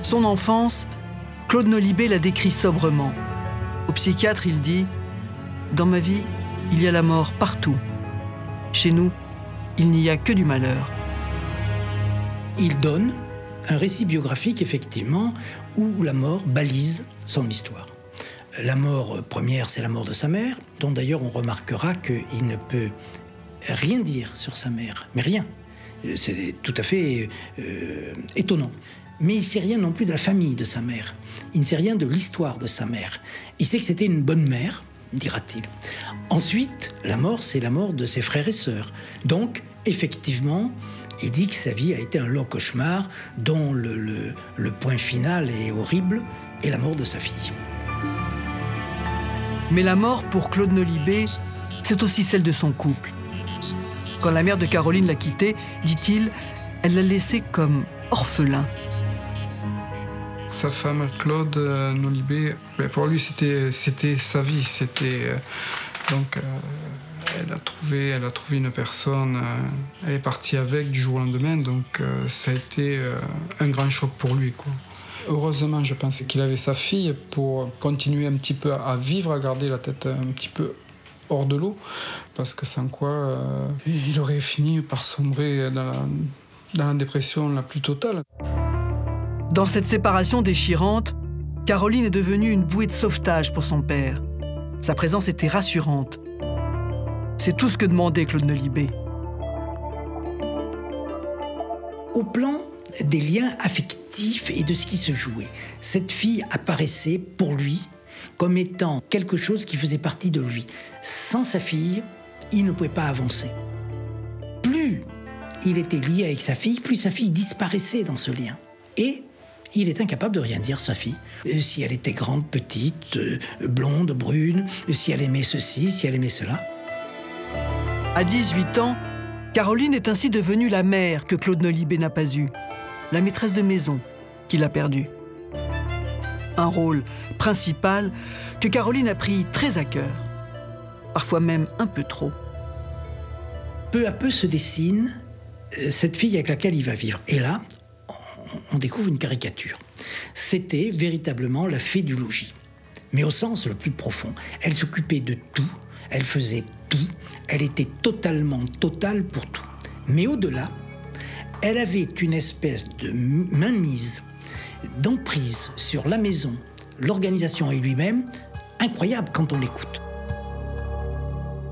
Son enfance, Claude Nolibé la décrit sobrement. Au psychiatre, il dit « Dans ma vie, il y a la mort partout. Chez nous, il n'y a que du malheur. » Il donne un récit biographique, effectivement, où la mort balise son histoire. La mort première, c'est la mort de sa mère, dont d'ailleurs on remarquera qu'il ne peut rien dire sur sa mère, mais rien. C'est tout à fait étonnant. Mais il ne sait rien non plus de la famille de sa mère. Il ne sait rien de l'histoire de sa mère. Il sait que c'était une bonne mère, dira-t-il. Ensuite, la mort, c'est la mort de ses frères et sœurs. Donc, effectivement, il dit que sa vie a été un long cauchemar dont le point final est horrible, est la mort de sa fille. Mais la mort pour Claude Nolibé, c'est aussi celle de son couple. Quand la mère de Caroline l'a quitté, dit-il, elle l'a laissé comme orphelin. Sa femme, Claude Nolibé, pour lui, c'était sa vie. Elle a trouvé une personne, elle est partie avec du jour au lendemain, donc ça a été un grand choc pour lui, quoi. Heureusement, je pense qu'il avait sa fille pour continuer un petit peu à vivre, à garder la tête un petit peu hors de l'eau, parce que sans quoi, il aurait fini par sombrer dans la dépression la plus totale. Dans cette séparation déchirante, Caroline est devenue une bouée de sauvetage pour son père. Sa présence était rassurante. C'est tout ce que demandait Claude Nolibé. Au plan des liens affectifs et de ce qui se jouait, cette fille apparaissait pour lui comme étant quelque chose qui faisait partie de lui. Sans sa fille, il ne pouvait pas avancer. Plus il était lié avec sa fille, plus sa fille disparaissait dans ce lien. Et Il est incapable de rien dire, sa fille. Si elle était grande, petite, blonde, brune, si elle aimait ceci, si elle aimait cela. À 18 ans, Caroline est ainsi devenue la mère que Claude Nolibé n'a pas eue, la maîtresse de maison qu'il a perdue. Un rôle principal que Caroline a pris très à cœur, parfois même un peu trop. Peu à peu se dessine cette fille avec laquelle il va vivre. Et là, on découvre une caricature. C'était véritablement la fée du logis, mais au sens le plus profond. Elle s'occupait de tout, elle faisait tout, elle était totalement totale pour tout. Mais au-delà, elle avait une espèce de mainmise, d'emprise sur la maison, l'organisation et lui-même, incroyable quand on l'écoute.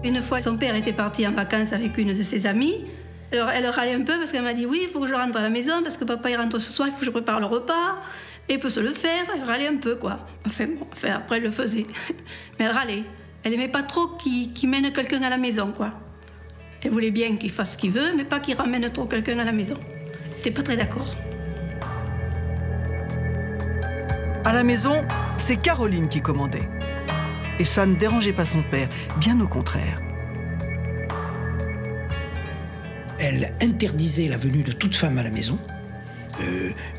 Une fois, son père était parti en vacances avec une de ses amies. Alors elle râlait un peu parce qu'elle m'a dit « Oui, il faut que je rentre à la maison parce que papa il rentre ce soir, il faut que je prépare le repas. » Et il peut se le faire. Elle râlait un peu, quoi. Enfin, après, elle le faisait. Mais elle râlait. Elle n'aimait pas trop qu'il mène quelqu'un à la maison, quoi. Elle voulait bien qu'il fasse ce qu'il veut, mais pas qu'il ramène trop quelqu'un à la maison. Elle n'était pas très d'accord. À la maison, c'est Caroline qui commandait. Et ça ne dérangeait pas son père, bien au contraire. Elle interdisait la venue de toute femme à la maison,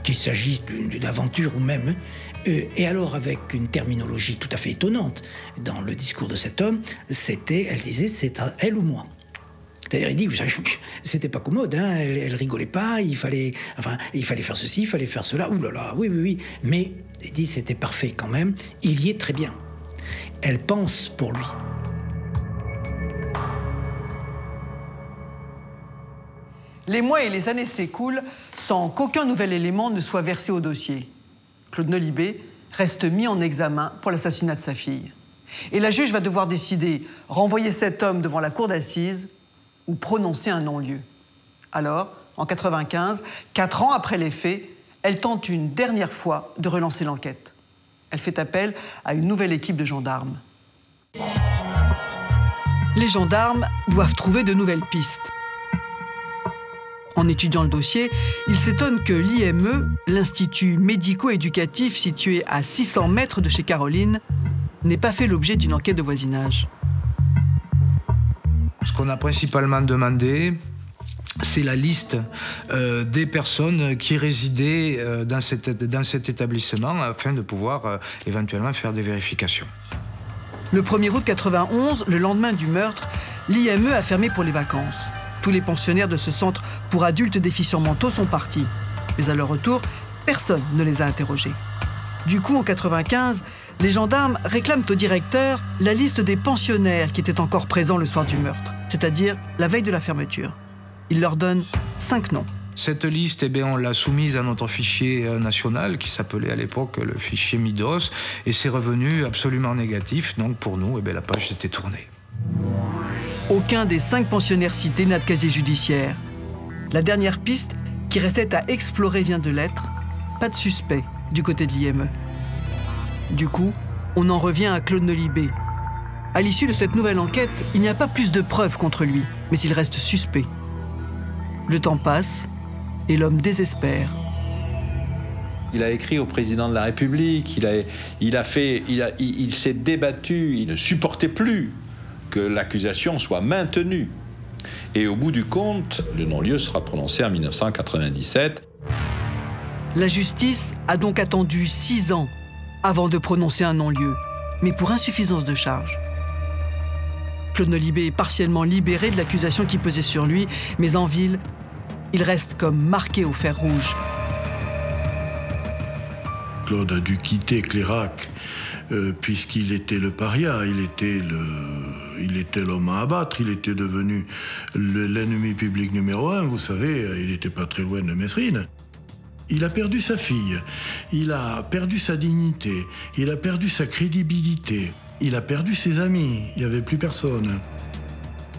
qu'il s'agisse d'une aventure ou même. Et alors, avec une terminologie tout à fait étonnante, dans le discours de cet homme, elle disait, c'est à elle ou moi. C'est-à-dire, il dit, c'était pas commode, hein, elle rigolait pas, il fallait faire ceci, il fallait faire cela, ouh là là, oui. Mais, il dit, c'était parfait quand même, il y est très bien. Elle pense pour lui. Les mois et les années s'écoulent sans qu'aucun nouvel élément ne soit versé au dossier. Claude Nolibé reste mis en examen pour l'assassinat de sa fille. Et la juge va devoir décider, renvoyer cet homme devant la cour d'assises ou prononcer un non-lieu. Alors, en 1995, 4 ans après les faits, elle tente une dernière fois de relancer l'enquête. Elle fait appel à une nouvelle équipe de gendarmes. Les gendarmes doivent trouver de nouvelles pistes. En étudiant le dossier, ils s'étonnent que l'IME, l'Institut médico-éducatif situé à 600 mètres de chez Caroline, n'ait pas fait l'objet d'une enquête de voisinage. Ce qu'on a principalement demandé, c'est la liste des personnes qui résidaient dans cet établissement afin de pouvoir éventuellement faire des vérifications. Le 1er août 1991, le lendemain du meurtre, l'IME a fermé pour les vacances. Tous les pensionnaires de ce centre pour adultes déficients mentaux sont partis. Mais à leur retour, personne ne les a interrogés. Du coup, en 1995, les gendarmes réclament au directeur la liste des pensionnaires qui étaient encore présents le soir du meurtre, c'est-à-dire la veille de la fermeture. Il leur donne 5 noms. Cette liste, on l'a soumise à notre fichier national qui s'appelait à l'époque le fichier Midos et c'est revenu absolument négatif. Donc pour nous, la page s'était tournée. Aucun des 5 pensionnaires cités n'a de casier judiciaire. La dernière piste qui restait à explorer vient de l'être. Pas de suspect du côté de l'IME. Du coup, on en revient à Claude Nolibé. À l'issue de cette nouvelle enquête, il n'y a pas plus de preuves contre lui, mais il reste suspect. Le temps passe et l'homme désespère. Il a écrit au président de la République, il s'est débattu, il ne supportait plus que l'accusation soit maintenue. Et au bout du compte, le non-lieu sera prononcé en 1997. La justice a donc attendu 6 ans avant de prononcer un non-lieu, mais pour insuffisance de charge. Claude Nolibé est partiellement libéré de l'accusation qui pesait sur lui, mais en ville, il reste comme marqué au fer rouge. Claude a dû quitter Clairac puisqu'il était le paria, il était l'homme à abattre, il était devenu l'ennemi public numéro 1, vous savez, il n'était pas très loin de Messrine. Il a perdu sa fille, il a perdu sa dignité, il a perdu sa crédibilité, il a perdu ses amis, il n'y avait plus personne.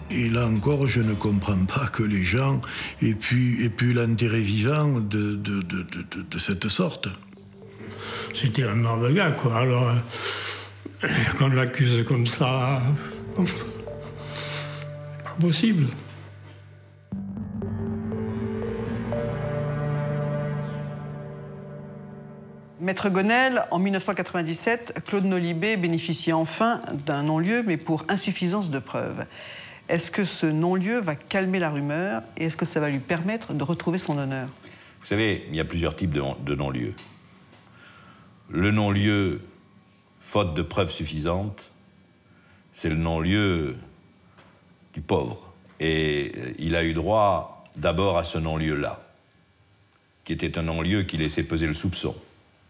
Et là encore, je ne comprends pas que les gens aient pu l'enterrer vivant de cette sorte. C'était un mauvais gars, quoi. Alors, qu'on l'accuse comme ça, pas possible. Maître Gonel, en 1997, Claude Nolibé bénéficie enfin d'un non-lieu, mais pour insuffisance de preuves. Est-ce que ce non-lieu va calmer la rumeur et est-ce que ça va lui permettre de retrouver son honneur? Vous savez, il y a plusieurs types de non-lieux. Le non-lieu, faute de preuves suffisantes, c'est le non-lieu du pauvre. Et il a eu droit d'abord à ce non-lieu-là, qui était un non-lieu qui laissait peser le soupçon.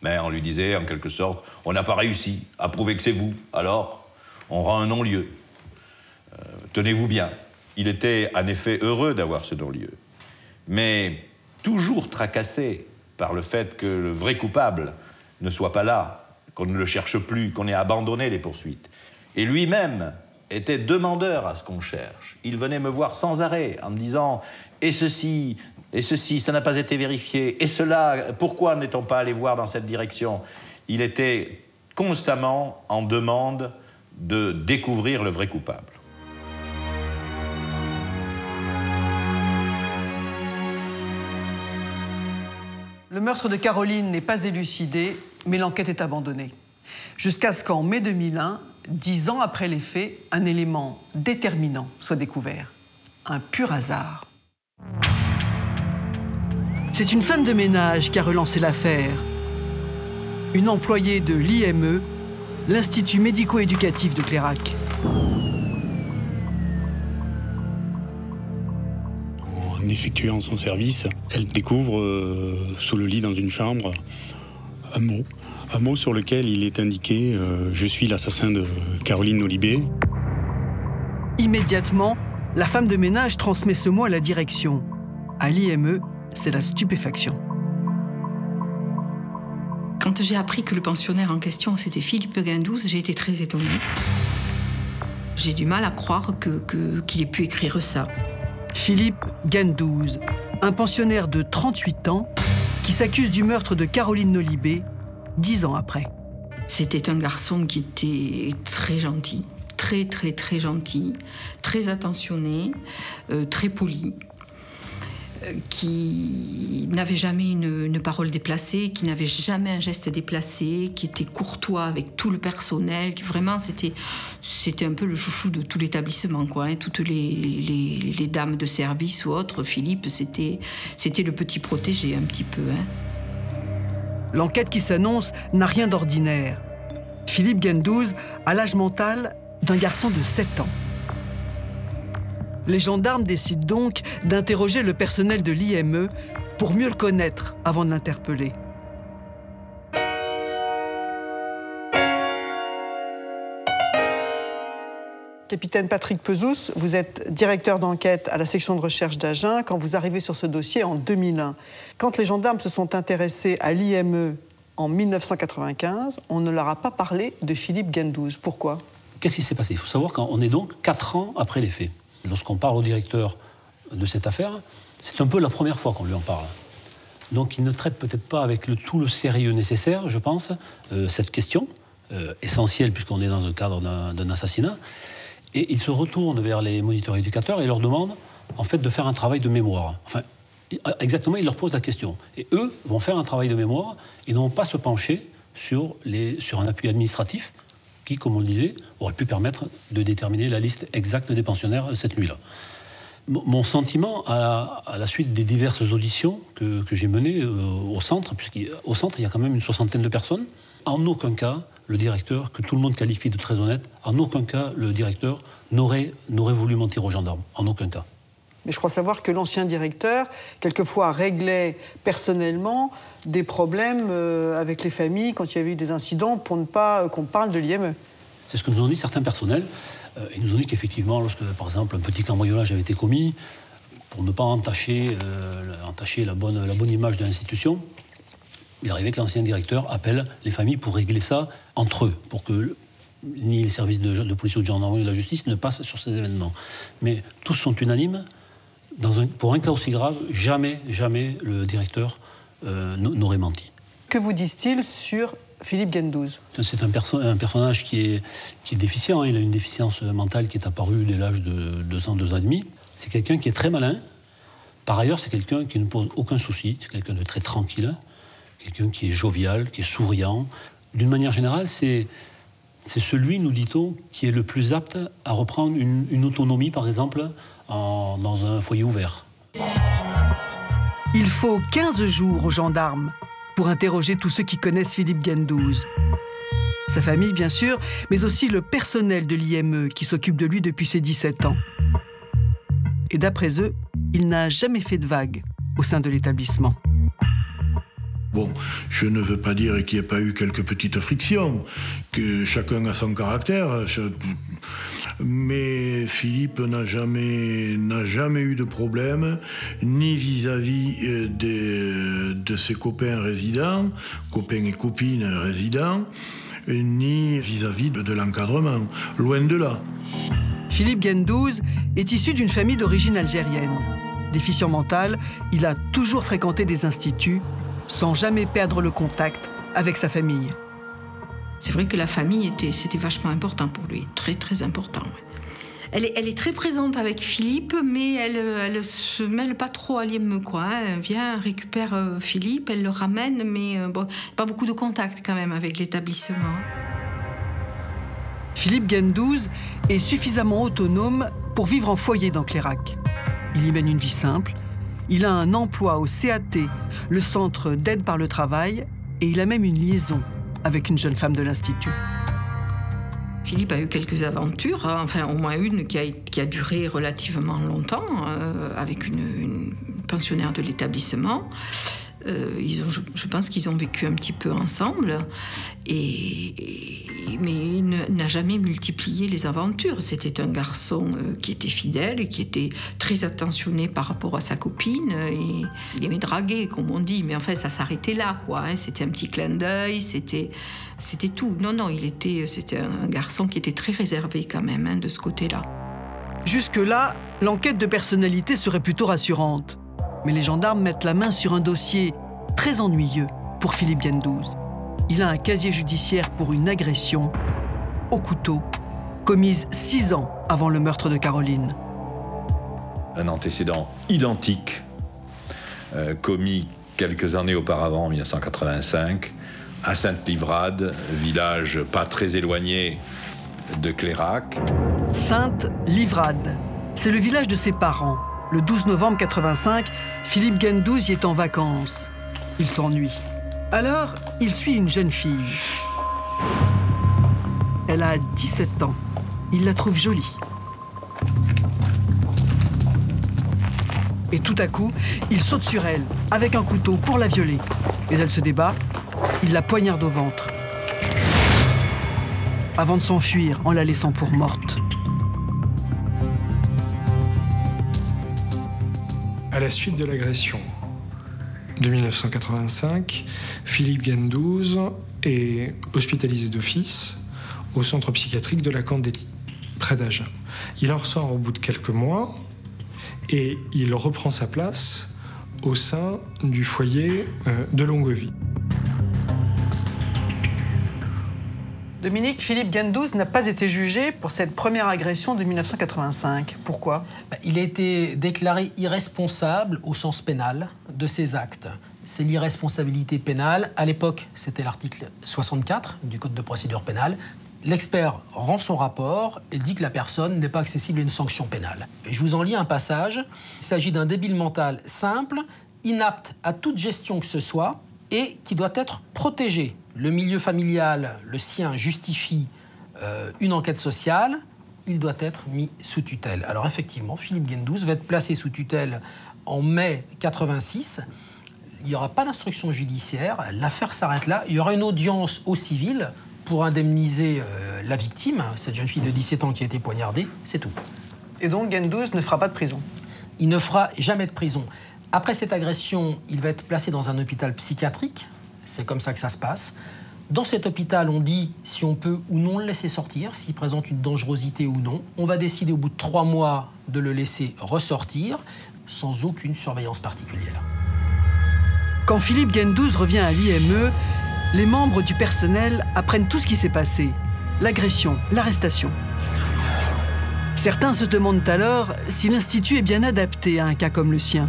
Mais on lui disait, en quelque sorte, on n'a pas réussi à prouver que c'est vous, alors on rend un non-lieu. Tenez-vous bien, il était en effet heureux d'avoir ce non-lieu, mais toujours tracassé par le fait que le vrai coupable ne soit pas là, qu'on ne le cherche plus, qu'on ait abandonné les poursuites. Et lui-même était demandeur à ce qu'on cherche. Il venait me voir sans arrêt en me disant « et ceci, ça n'a pas été vérifié, et cela, pourquoi n'est-on pas allé voir dans cette direction ?» Il était constamment en demande de découvrir le vrai coupable. Le meurtre de Caroline n'est pas élucidé, mais l'enquête est abandonnée. Jusqu'à ce qu'en mai 2001, 10 ans après les faits, un élément déterminant soit découvert. Un pur hasard. C'est une femme de ménage qui a relancé l'affaire. Une employée de l'IME, l'Institut médico-éducatif de Clairac. En effectuant son service, elle découvre sous le lit dans une chambre un mot sur lequel il est indiqué « Je suis l'assassin de Caroline Nolibé ». Immédiatement, la femme de ménage transmet ce mot à la direction. À l'IME, c'est la stupéfaction. Quand j'ai appris que le pensionnaire en question, c'était Philippe Guindouze, j'ai été très étonnée. J'ai du mal à croire qu'il ait pu écrire ça. Philippe Guindouze, un pensionnaire de 38 ans qui s'accuse du meurtre de Caroline Nolibé 10 ans après. C'était un garçon qui était très gentil, très gentil, très attentionné, très poli, qui n'avait jamais une parole déplacée, qui n'avait jamais un geste déplacé, qui était courtois avec tout le personnel, qui vraiment c'était un peu le chouchou de tout l'établissement, quoi, hein. Toutes les dames de service ou autres, Philippe, c'était le petit protégé un petit peu, hein. L'enquête qui s'annonce n'a rien d'ordinaire. Philippe Guindouze a l'âge mental d'un garçon de 7 ans. Les gendarmes décident donc d'interroger le personnel de l'IME pour mieux le connaître avant de l'interpeller. Capitaine Patrick Pezous, vous êtes directeur d'enquête à la section de recherche d'Agen quand vous arrivez sur ce dossier en 2001. Quand les gendarmes se sont intéressés à l'IME en 1995, on ne leur a pas parlé de Philippe Guindouze. Pourquoi? Qu'est-ce qui s'est passé? Il faut savoir qu'on est donc 4 ans après les faits. Lorsqu'on parle au directeur de cette affaire, c'est un peu la première fois qu'on lui en parle. Donc il ne traite peut-être pas avec tout le sérieux nécessaire, je pense, cette question, essentielle puisqu'on est dans le cadre d'un assassinat. Et il se retourne vers les moniteurs éducateurs et leur demande, en fait, de faire un travail de mémoire. Enfin, exactement, il leur pose la question. Et eux vont faire un travail de mémoire et ne vont pas se pencher sur un appui administratif qui, comme on le disait, aurait pu permettre de déterminer la liste exacte des pensionnaires cette nuit-là. Mon sentiment, à la suite des diverses auditions que j'ai menées au centre, puisqu'au centre, il y a quand même une 60aine de personnes, en aucun cas, le directeur, que tout le monde qualifie de très honnête, en aucun cas, le directeur n'aurait voulu mentir aux gendarmes. En aucun cas. Mais je crois savoir que l'ancien directeur, quelquefois, réglait personnellement des problèmes avec les familles quand il y avait eu des incidents pour ne pas qu'on parle de l'IME. C'est ce que nous ont dit certains personnels. Ils nous ont dit qu'effectivement, lorsque, par exemple, un petit cambriolage avait été commis, pour ne pas entacher la bonne image de l'institution, il arrivait que l'ancien directeur appelle les familles pour régler ça entre eux, pour que ni les services de police ou de gendarmerie ou de la justice ne passent sur ces événements. Mais tous sont unanimes. Pour un cas aussi grave, jamais le directeur n'aurait menti. Que vous disent-ils sur Philippe Guindouze? C'est un personnage qui est déficient. Hein. Il a une déficience mentale qui est apparue dès l'âge de 2 ans, 2 ans et demi. C'est quelqu'un qui est très malin. Par ailleurs, c'est quelqu'un qui ne pose aucun souci. C'est quelqu'un de très tranquille, quelqu'un qui est jovial, qui est souriant. D'une manière générale, c'est celui, nous dit-on, qui est le plus apte à reprendre une autonomie, par exemple, dans un foyer ouvert. Il faut 15 jours aux gendarmes pour interroger tous ceux qui connaissent Philippe Gendouze. Sa famille, bien sûr, mais aussi le personnel de l'IME qui s'occupe de lui depuis ses 17 ans. Et d'après eux, il n'a jamais fait de vagues au sein de l'établissement. Bon, je ne veux pas dire qu'il n'y ait pas eu quelques petites frictions, que chacun a son caractère, mais Philippe n'a jamais eu de problème, ni vis-à-vis de ses copains résidents, copains et copines résidents, ni vis-à-vis de l'encadrement, loin de là. Philippe Gendouze est issu d'une famille d'origine algérienne. Déficient mental, il a toujours fréquenté des instituts, sans jamais perdre le contact avec sa famille. C'est vrai que la famille, c'était vachement important pour lui, très très important. Ouais. Elle est très présente avec Philippe, mais elle se mêle pas trop à l'IME, quoi. Elle vient, récupère Philippe, elle le ramène, mais bon, pas beaucoup de contact quand même avec l'établissement. Philippe Gendouze est suffisamment autonome pour vivre en foyer dans Clairac. Il y mène une vie simple. Il a un emploi au CAT, le centre d'aide par le travail, et il a même une liaison avec une jeune femme de l'Institut. Philippe a eu quelques aventures, hein, enfin au moins une qui a duré relativement longtemps, avec une pensionnaire de l'établissement. Je pense qu'ils ont vécu un petit peu ensemble, mais il n'a jamais multiplié les aventures. C'était un garçon qui était fidèle, qui était très attentionné par rapport à sa copine. Et il aimait draguer, comme on dit, mais enfin ça s'arrêtait là, quoi. Hein. C'était un petit clin d'œil, c'était tout. Non, c'était un garçon qui était très réservé quand même, hein, de ce côté-là. Jusque-là, l'enquête de personnalité serait plutôt rassurante. Mais les gendarmes mettent la main sur un dossier très ennuyeux pour Philippe Gendouze. Il a un casier judiciaire pour une agression au couteau, commise 6 ans avant le meurtre de Caroline. Un antécédent identique, commis quelques années auparavant, en 1985, à Sainte-Livrade, village pas très éloigné de Clairac. Sainte-Livrade, c'est le village de ses parents. Le 12 novembre 85, Philippe Gendouze y est en vacances. Il s'ennuie. Alors, il suit une jeune fille. Elle a 17 ans. Il la trouve jolie. Et tout à coup, il saute sur elle, avec un couteau, pour la violer. Mais elle se débat, il la poignarde au ventre. Avant de s'enfuir en la laissant pour morte. À la suite de l'agression de 1985, Philippe Gendouze est hospitalisé d'office au centre psychiatrique de la Candélie, près d'Agen. Il en ressort au bout de quelques mois et il reprend sa place au sein du foyer de Longueville. Dominique, Philippe Gendouze n'a pas été jugé pour cette première agression de 1985. Pourquoi ? Il a été déclaré irresponsable au sens pénal de ses actes. C'est l'irresponsabilité pénale. À l'époque, c'était l'article 64 du Code de procédure pénale. L'expert rend son rapport et dit que la personne n'est pas accessible à une sanction pénale. Et je vous en lis un passage. Il s'agit d'un débile mental simple, inapte à toute gestion que ce soit et qui doit être protégé. Le milieu familial, le sien, justifie une enquête sociale, il doit être mis sous tutelle. Alors effectivement, Philippe Gendouze va être placé sous tutelle en mai 86. Il n'y aura pas d'instruction judiciaire, l'affaire s'arrête là. Il y aura une audience au civil pour indemniser la victime, cette jeune fille de 17 ans qui a été poignardée, c'est tout. Et donc Gendouze ne fera pas de prison ? Il ne fera jamais de prison. Après cette agression, il va être placé dans un hôpital psychiatrique. C'est comme ça que ça se passe. Dans cet hôpital, on dit si on peut ou non le laisser sortir, s'il présente une dangerosité ou non. On va décider au bout de 3 mois de le laisser ressortir, sans aucune surveillance particulière. Quand Philippe Gendouze revient à l'IME, les membres du personnel apprennent tout ce qui s'est passé. L'agression, l'arrestation. Certains se demandent alors si l'Institut est bien adapté à un cas comme le sien.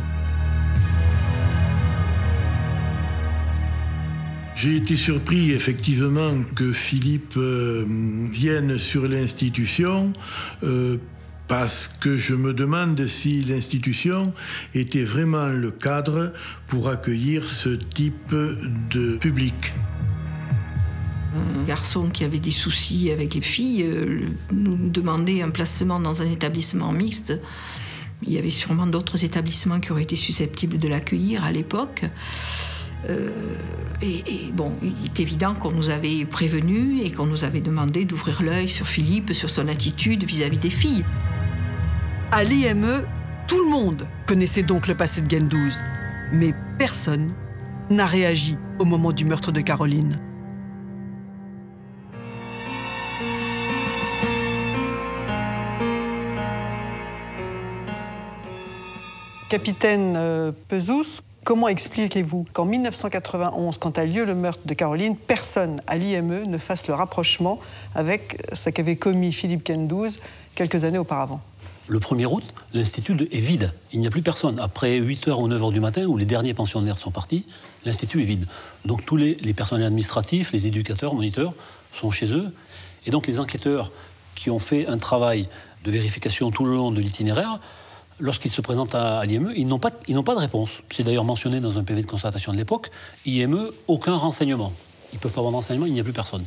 J'ai été surpris effectivement que Philippe vienne sur l'institution parce que je me demande si l'institution était vraiment le cadre pour accueillir ce type de public. Un garçon qui avait des soucis avec les filles nous demandait un placement dans un établissement mixte. Il y avait sûrement d'autres établissements qui auraient été susceptibles de l'accueillir à l'époque. Bon, il est évident qu'on nous avait prévenus et qu'on nous avait demandé d'ouvrir l'œil sur Philippe, sur son attitude vis-à-vis des filles. À l'IME, tout le monde connaissait donc le passé de Gendouze, mais personne n'a réagi au moment du meurtre de Caroline. Capitaine Pezous, comment expliquez-vous qu'en 1991, quand a lieu le meurtre de Caroline, personne à l'IME ne fasse le rapprochement avec ce qu'avait commis Philippe Gendouze quelques années auparavant? Le 1er août, l'institut est vide. Il n'y a plus personne. Après 8h ou 9h du matin, où les derniers pensionnaires sont partis, l'institut est vide. Donc tous les personnels administratifs, les éducateurs, moniteurs, sont chez eux. Et donc les enquêteurs qui ont fait un travail de vérification tout le long de l'itinéraire, lorsqu'ils se présentent à l'IME, ils n'ont pas de réponse. C'est d'ailleurs mentionné dans un PV de constatation de l'époque. IME, aucun renseignement. Ils ne peuvent pas avoir de renseignement, il n'y a plus personne.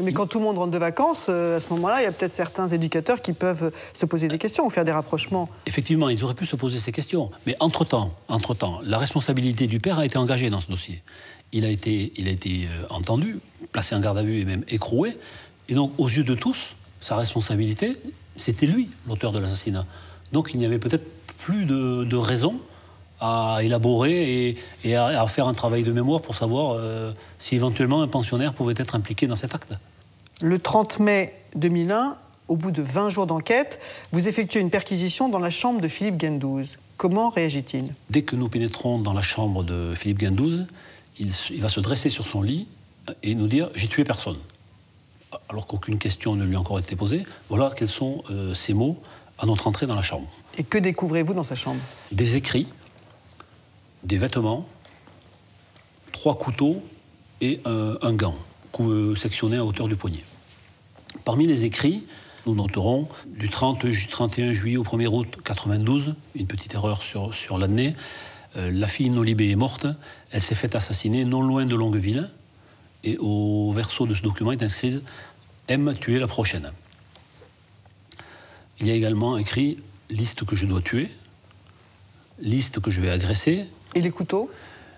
Mais quand tout le monde rentre de vacances, à ce moment-là, il y a peut-être certains éducateurs qui peuvent se poser des questions ou faire des rapprochements. Effectivement, ils auraient pu se poser ces questions. Mais entre-temps, la responsabilité du père a été engagée dans ce dossier. Il a été entendu, placé en garde à vue et même écroué. Et donc, aux yeux de tous, sa responsabilité, c'était lui, l'auteur de l'assassinat. Donc il n'y avait peut-être plus de raison à élaborer et à faire un travail de mémoire pour savoir si éventuellement un pensionnaire pouvait être impliqué dans cet acte. Le 30 mai 2001, au bout de 20 jours d'enquête, vous effectuez une perquisition dans la chambre de Philippe Gendouze. Comment réagit-il? Dès que nous pénétrons dans la chambre de Philippe Gendouze, il va se dresser sur son lit et nous dire « j'ai tué personne ». Alors qu'aucune question ne lui a encore été posée, voilà quels sont ces mots à notre entrée dans la chambre. Et que découvrez-vous dans sa chambre? Des écrits, des vêtements, 3 couteaux et un gant sectionné à hauteur du poignet. Parmi les écrits, nous noterons du 31 juillet au 1er août 92, une petite erreur sur l'année, la fille Nolibé est morte, elle s'est faite assassiner non loin de Longueville, et au verso de ce document est inscrite « M tuer la prochaine ». Il y a également écrit « liste que je dois tuer »,« liste que je vais agresser ». Et les couteaux?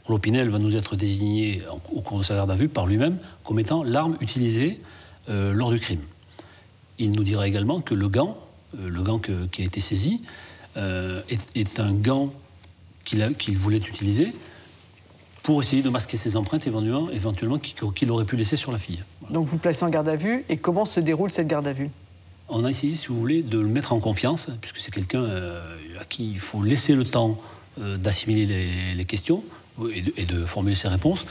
L'Opinel va nous être désigné au cours de sa garde à vue par lui-même comme étant l'arme utilisée lors du crime. Il nous dira également que le gant qui a été saisi est un gant qu'il voulait utiliser pour essayer de masquer ses empreintes éventuellement qu'il aurait pu laisser sur la fille. Voilà. Donc vous le placez en garde à vue, et comment se déroule cette garde à vue? On a essayé, si vous voulez, de le mettre en confiance, puisque c'est quelqu'un à qui il faut laisser le temps d'assimiler les questions et de formuler ses réponses.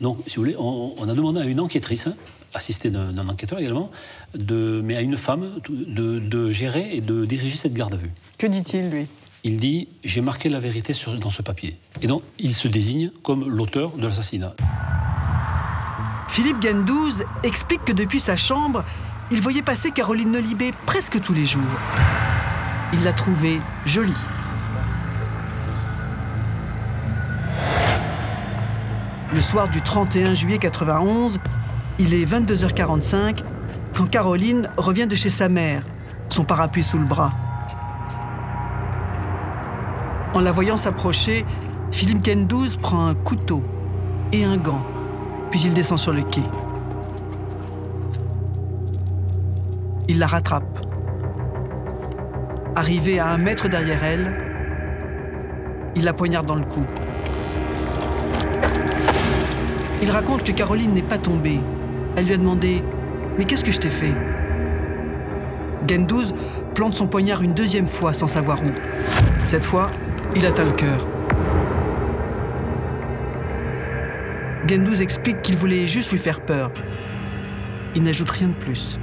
Donc, si vous voulez, on a demandé à une enquêtrice, assistée d'un enquêteur également, mais à une femme, de gérer et de diriger cette garde à vue. Que dit-il, lui? Il dit « j'ai marqué la vérité dans ce papier ». Et donc, il se désigne comme l'auteur de l'assassinat. Philippe Gendouze explique que depuis sa chambre, il voyait passer Caroline Nolibé presque tous les jours. Il l'a trouvée jolie. Le soir du 31 juillet 91, il est 22h45 quand Caroline revient de chez sa mère, son parapluie sous le bras. En la voyant s'approcher, Philippe Gendouze prend un couteau et un gant, puis il descend sur le quai. Il la rattrape. Arrivé à 1 mètre derrière elle, il la poignarde dans le cou. Il raconte que Caroline n'est pas tombée. Elle lui a demandé « Mais qu'est-ce que je t'ai fait ?» Gendouze plante son poignard une 2e fois sans savoir où. Cette fois, il atteint le cœur. Gendouze explique qu'il voulait juste lui faire peur. Il n'ajoute rien de plus.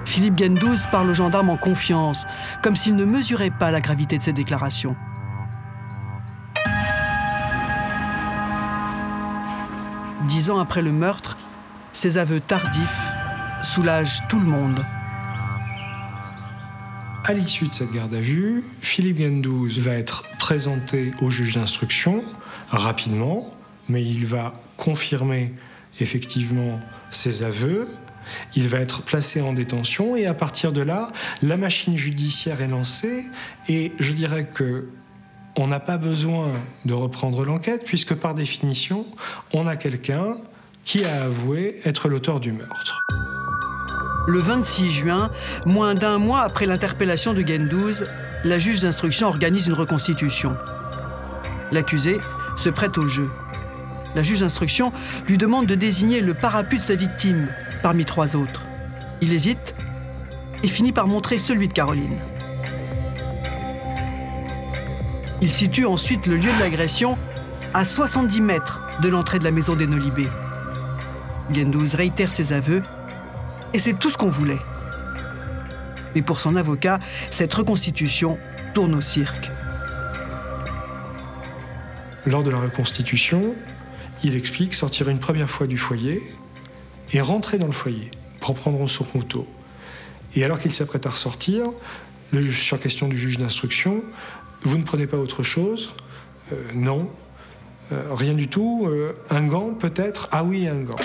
Philippe Gendouze parle aux gendarmes en confiance, comme s'il ne mesurait pas la gravité de ses déclarations. 10 ans après le meurtre, ces aveux tardifs soulagent tout le monde. À l'issue de cette garde à vue, Philippe Gendouze va être présenté au juge d'instruction rapidement, mais il va confirmer effectivement ses aveux. Il va être placé en détention et à partir de là, la machine judiciaire est lancée et je dirais que on n'a pas besoin de reprendre l'enquête puisque par définition, on a quelqu'un qui a avoué être l'auteur du meurtre. Le 26 juin, moins d'un mois après l'interpellation de Gendouze, la juge d'instruction organise une reconstitution. L'accusé se prête au jeu. La juge d'instruction lui demande de désigner le parapluie de sa victime parmi 3 autres. Il hésite et finit par montrer celui de Caroline. Il situe ensuite le lieu de l'agression à 70 mètres de l'entrée de la maison des Nolibé. Gendouze réitère ses aveux et c'est tout ce qu'on voulait. Mais pour son avocat, cette reconstitution tourne au cirque. Lors de la reconstitution, il explique sortir une première fois du foyer et rentrer dans le foyer pour prendre son couteau. Et alors qu'il s'apprête à ressortir, sur question du juge d'instruction, vous ne prenez pas autre chose ? Non. Rien du tout. Un gant peut-être ? Ah oui, un gant.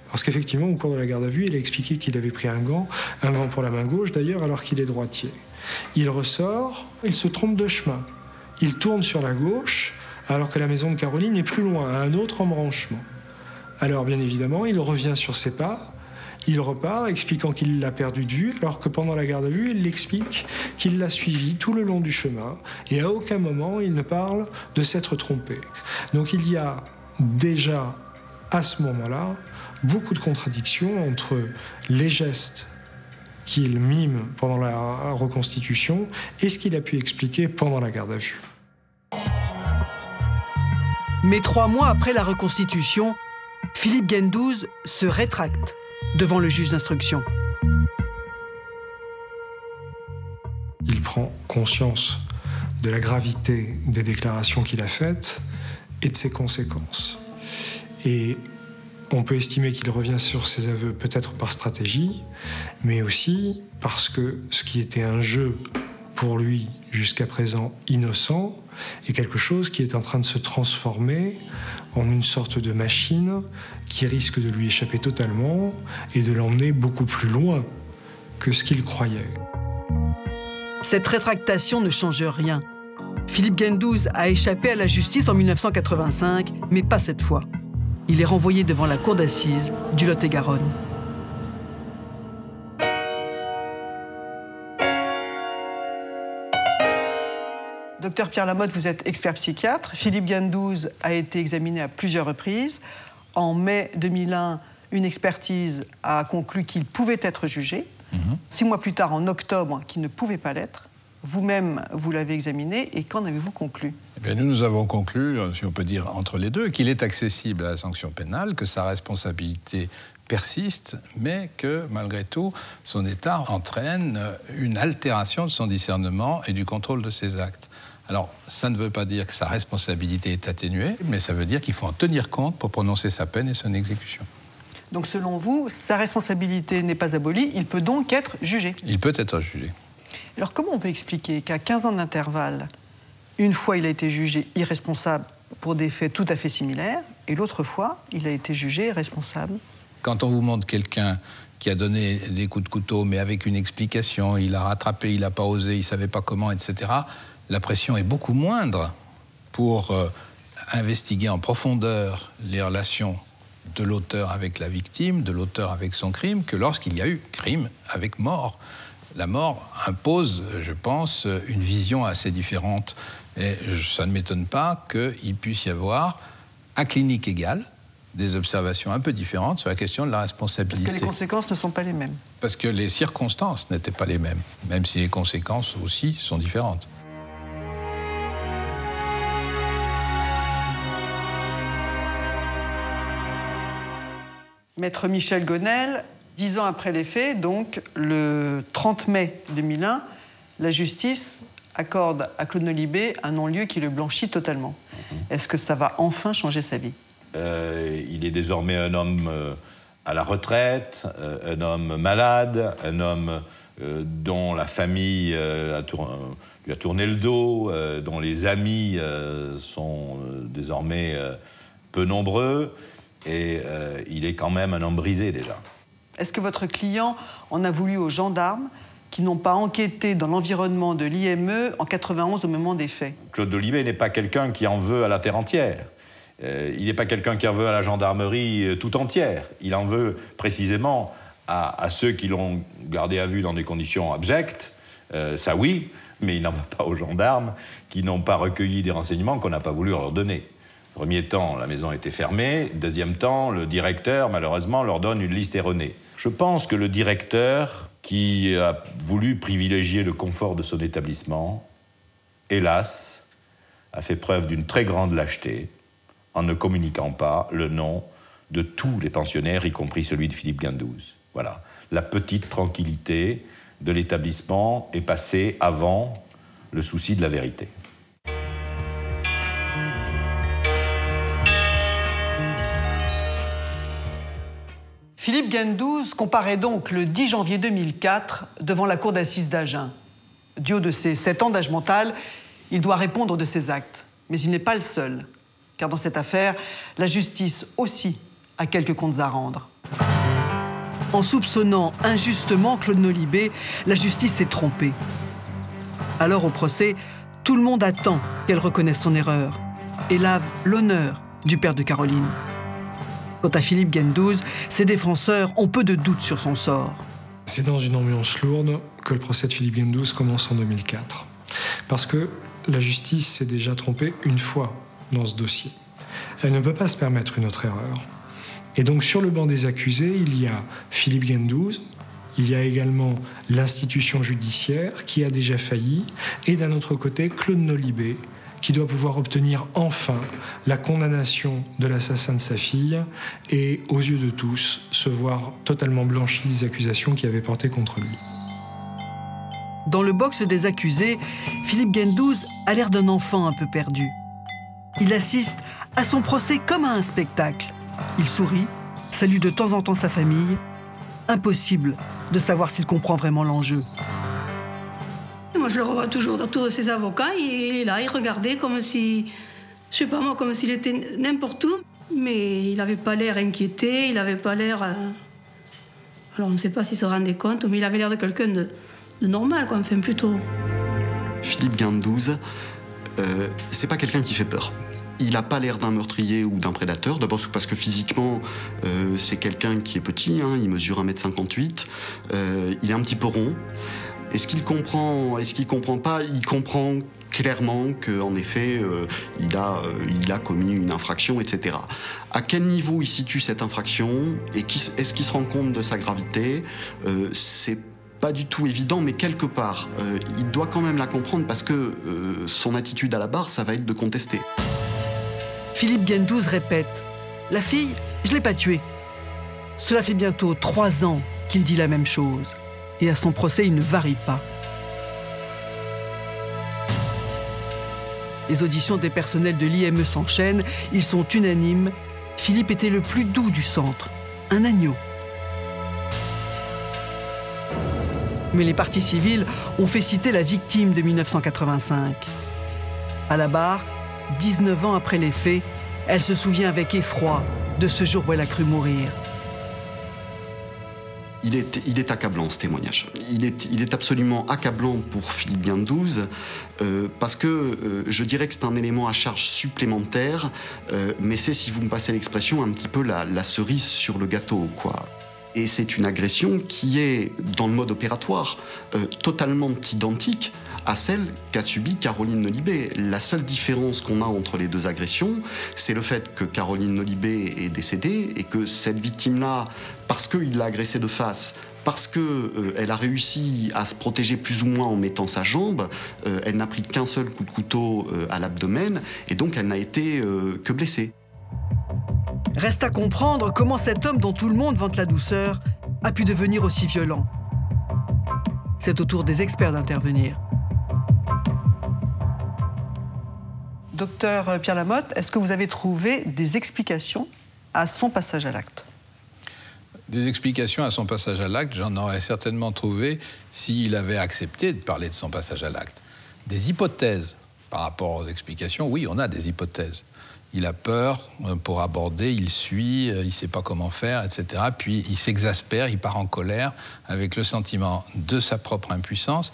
Parce qu'effectivement, au cours de la garde à vue, il a expliqué qu'il avait pris un gant pour la main gauche d'ailleurs, alors qu'il est droitier. Il ressort, il se trompe de chemin. Il tourne sur la gauche, alors que la maison de Caroline est plus loin, à un autre embranchement. Alors, bien évidemment, il revient sur ses pas, il repart, expliquant qu'il l'a perdu de vue, alors que pendant la garde à vue, il explique qu'il l'a suivi tout le long du chemin, et à aucun moment, il ne parle de s'être trompé. Donc, il y a déjà, à ce moment-là, beaucoup de contradictions entre les gestes qu'il mime pendant la reconstitution et ce qu'il a pu expliquer pendant la garde à vue. Mais 3 mois après la reconstitution, Philippe Gendouze se rétracte devant le juge d'instruction. Il prend conscience de la gravité des déclarations qu'il a faites et de ses conséquences. Et on peut estimer qu'il revient sur ses aveux peut-être par stratégie, mais aussi parce que ce qui était un jeu pour lui jusqu'à présent innocent est quelque chose qui est en train de se transformer en une sorte de machine qui risque de lui échapper totalement et de l'emmener beaucoup plus loin que ce qu'il croyait. Cette rétractation ne change rien. Philippe Gendouze a échappé à la justice en 1985, mais pas cette fois. Il est renvoyé devant la cour d'assises du Lot-et-Garonne. Docteur Pierre Lamotte, vous êtes expert psychiatre. Philippe Gendouze a été examiné à plusieurs reprises. En mai 2001, une expertise a conclu qu'il pouvait être jugé. 6 mois plus tard, en octobre, qu'il ne pouvait pas l'être. Vous-même, vous l'avez examiné, et qu'en avez-vous conclu ? Eh bien, nous avons conclu, si on peut dire entre les deux, qu'il est accessible à la sanction pénale, que sa responsabilité persiste, mais que, malgré tout, son état entraîne une altération de son discernement et du contrôle de ses actes. Alors, ça ne veut pas dire que sa responsabilité est atténuée, mais ça veut dire qu'il faut en tenir compte pour prononcer sa peine et son exécution. Donc, selon vous, sa responsabilité n'est pas abolie, il peut donc être jugé ? Il peut être jugé. Alors, comment on peut expliquer qu'à 15 ans d'intervalle, une fois il a été jugé irresponsable pour des faits tout à fait similaires, et l'autre fois, il a été jugé responsable ? Quand on vous montre quelqu'un qui a donné des coups de couteau, mais avec une explication, il a rattrapé, il n'a pas osé, il ne savait pas comment, etc., la pression est beaucoup moindre pour investiguer en profondeur les relations de l'auteur avec la victime, de l'auteur avec son crime, que lorsqu'il y a eu crime avec mort. La mort impose, je pense, une vision assez différente. Et ça ne m'étonne pas qu'il puisse y avoir, à clinique égale, des observations un peu différentes sur la question de la responsabilité. Parce que les conséquences ne sont pas les mêmes. Parce que les circonstances n'étaient pas les mêmes, même si les conséquences aussi sont différentes. Maître Michel Gonel, 10 ans après les faits, donc le 30 mai 2001, la justice accorde à Claude Nolibé un non-lieu qui le blanchit totalement. Est-ce que ça va enfin changer sa vie ? Il est désormais un homme à la retraite, un homme malade, un homme dont la famille lui a tourné le dos, dont les amis sont désormais peu nombreux, et il est quand même un homme brisé déjà. Est-ce que votre client en a voulu aux gendarmes qui n'ont pas enquêté dans l'environnement de l'IME en 91 au moment des faits? Claude Nolibé n'est pas quelqu'un qui en veut à la terre entière. Il n'est pas quelqu'un qui en veut à la gendarmerie tout entière. Il en veut précisément à ceux qui l'ont gardé à vue dans des conditions abjectes, ça oui, mais il n'en veut pas aux gendarmes qui n'ont pas recueilli des renseignements qu'on n'a pas voulu leur donner. Premier temps, la maison était fermée. Deuxième temps, le directeur, malheureusement, leur donne une liste erronée. Je pense que le directeur, qui a voulu privilégier le confort de son établissement, hélas, a fait preuve d'une très grande lâcheté en ne communiquant pas le nom de tous les pensionnaires, y compris celui de Philippe Guindouze. Voilà. La petite tranquillité de l'établissement est passée avant le souci de la vérité. Philippe Guindouze comparaît donc le 10 janvier 2004 devant la cour d'assises d'Agen. Du haut de ses 7 ans d'âge mental, il doit répondre de ses actes. Mais il n'est pas le seul, car dans cette affaire, la justice aussi a quelques comptes à rendre. En soupçonnant injustement Claude Nolibé, la justice s'est trompée. Alors au procès, tout le monde attend qu'elle reconnaisse son erreur et lave l'honneur du père de Caroline. Quant à Philippe Guindouze, ses défenseurs ont peu de doutes sur son sort. C'est dans une ambiance lourde que le procès de Philippe Guindouze commence en 2004. Parce que la justice s'est déjà trompée une fois dans ce dossier. Elle ne peut pas se permettre une autre erreur. Et donc sur le banc des accusés, il y a Philippe Guindouze, il y a également l'institution judiciaire qui a déjà failli, et d'un autre côté, Claude Nolibé, qui doit pouvoir obtenir enfin la condamnation de l'assassin de sa fille et, aux yeux de tous, se voir totalement blanchi des accusations qui avaient porté contre lui. Dans le box des accusés, Philippe Guindouze a l'air d'un enfant un peu perdu. Il assiste à son procès comme à un spectacle. Il sourit, salue de temps en temps sa famille. Impossible de savoir s'il comprend vraiment l'enjeu. Moi, je le revois toujours autour de ses avocats. Il est là, il regardait comme si, je sais pas moi, comme s'il était n'importe où. Mais il n'avait pas l'air inquiété, il n'avait pas l'air... Alors, on ne sait pas s'il se rendait compte, mais il avait l'air de quelqu'un de normal, quoi, enfin, plutôt. Philippe Guindouze, c'est pas quelqu'un qui fait peur. Il n'a pas l'air d'un meurtrier ou d'un prédateur, d'abord parce que physiquement, c'est quelqu'un qui est petit, hein, il mesure 1m58, il est un petit peu rond. Est-ce qu'il comprend pas? Il comprend clairement qu'en effet, il a commis une infraction, etc. À quel niveau il situe cette infraction et est-ce qu'il se rend compte de sa gravité? C'est pas du tout évident, mais quelque part, il doit quand même la comprendre parce que son attitude à la barre, ça va être de contester. Philippe Guindouze répète « La fille, je ne l'ai pas tuée ». Cela fait bientôt 3 ans qu'il dit la même chose. Et à son procès, il ne varie pas. Les auditions des personnels de l'IME s'enchaînent. Ils sont unanimes. Philippe était le plus doux du centre. Un agneau. Mais les parties civiles ont fait citer la victime de 1985. À la barre, 19 ans après les faits, elle se souvient avec effroi de ce jour où elle a cru mourir. Il est accablant, ce témoignage. Il est absolument accablant pour Philippe Guindouze parce que je dirais que c'est un élément à charge supplémentaire, mais c'est, si vous me passez l'expression, un petit peu la cerise sur le gâteau, quoi. Et c'est une agression qui est, dans le mode opératoire, totalement identique à celle qu'a subie Caroline Nolibé. La seule différence qu'on a entre les deux agressions, c'est le fait que Caroline Nolibé est décédée et que cette victime-là, parce qu'il l'a agressée de face, parce qu'elle a réussi à se protéger plus ou moins en mettant sa jambe, elle n'a pris qu'un seul coup de couteau à l'abdomen et donc elle n'a été que blessée. Reste à comprendre comment cet homme dont tout le monde vante la douceur a pu devenir aussi violent. C'est au tour des experts d'intervenir. Docteur Pierre Lamotte, est-ce que vous avez trouvé des explications à son passage à l'acte? Des explications à son passage à l'acte, j'en aurais certainement trouvé s'il avait accepté de parler de son passage à l'acte. Des hypothèses par rapport aux explications, oui, on a des hypothèses. Il a peur pour aborder, il suit, il ne sait pas comment faire, etc. Puis il s'exaspère, il part en colère avec le sentiment de sa propre impuissance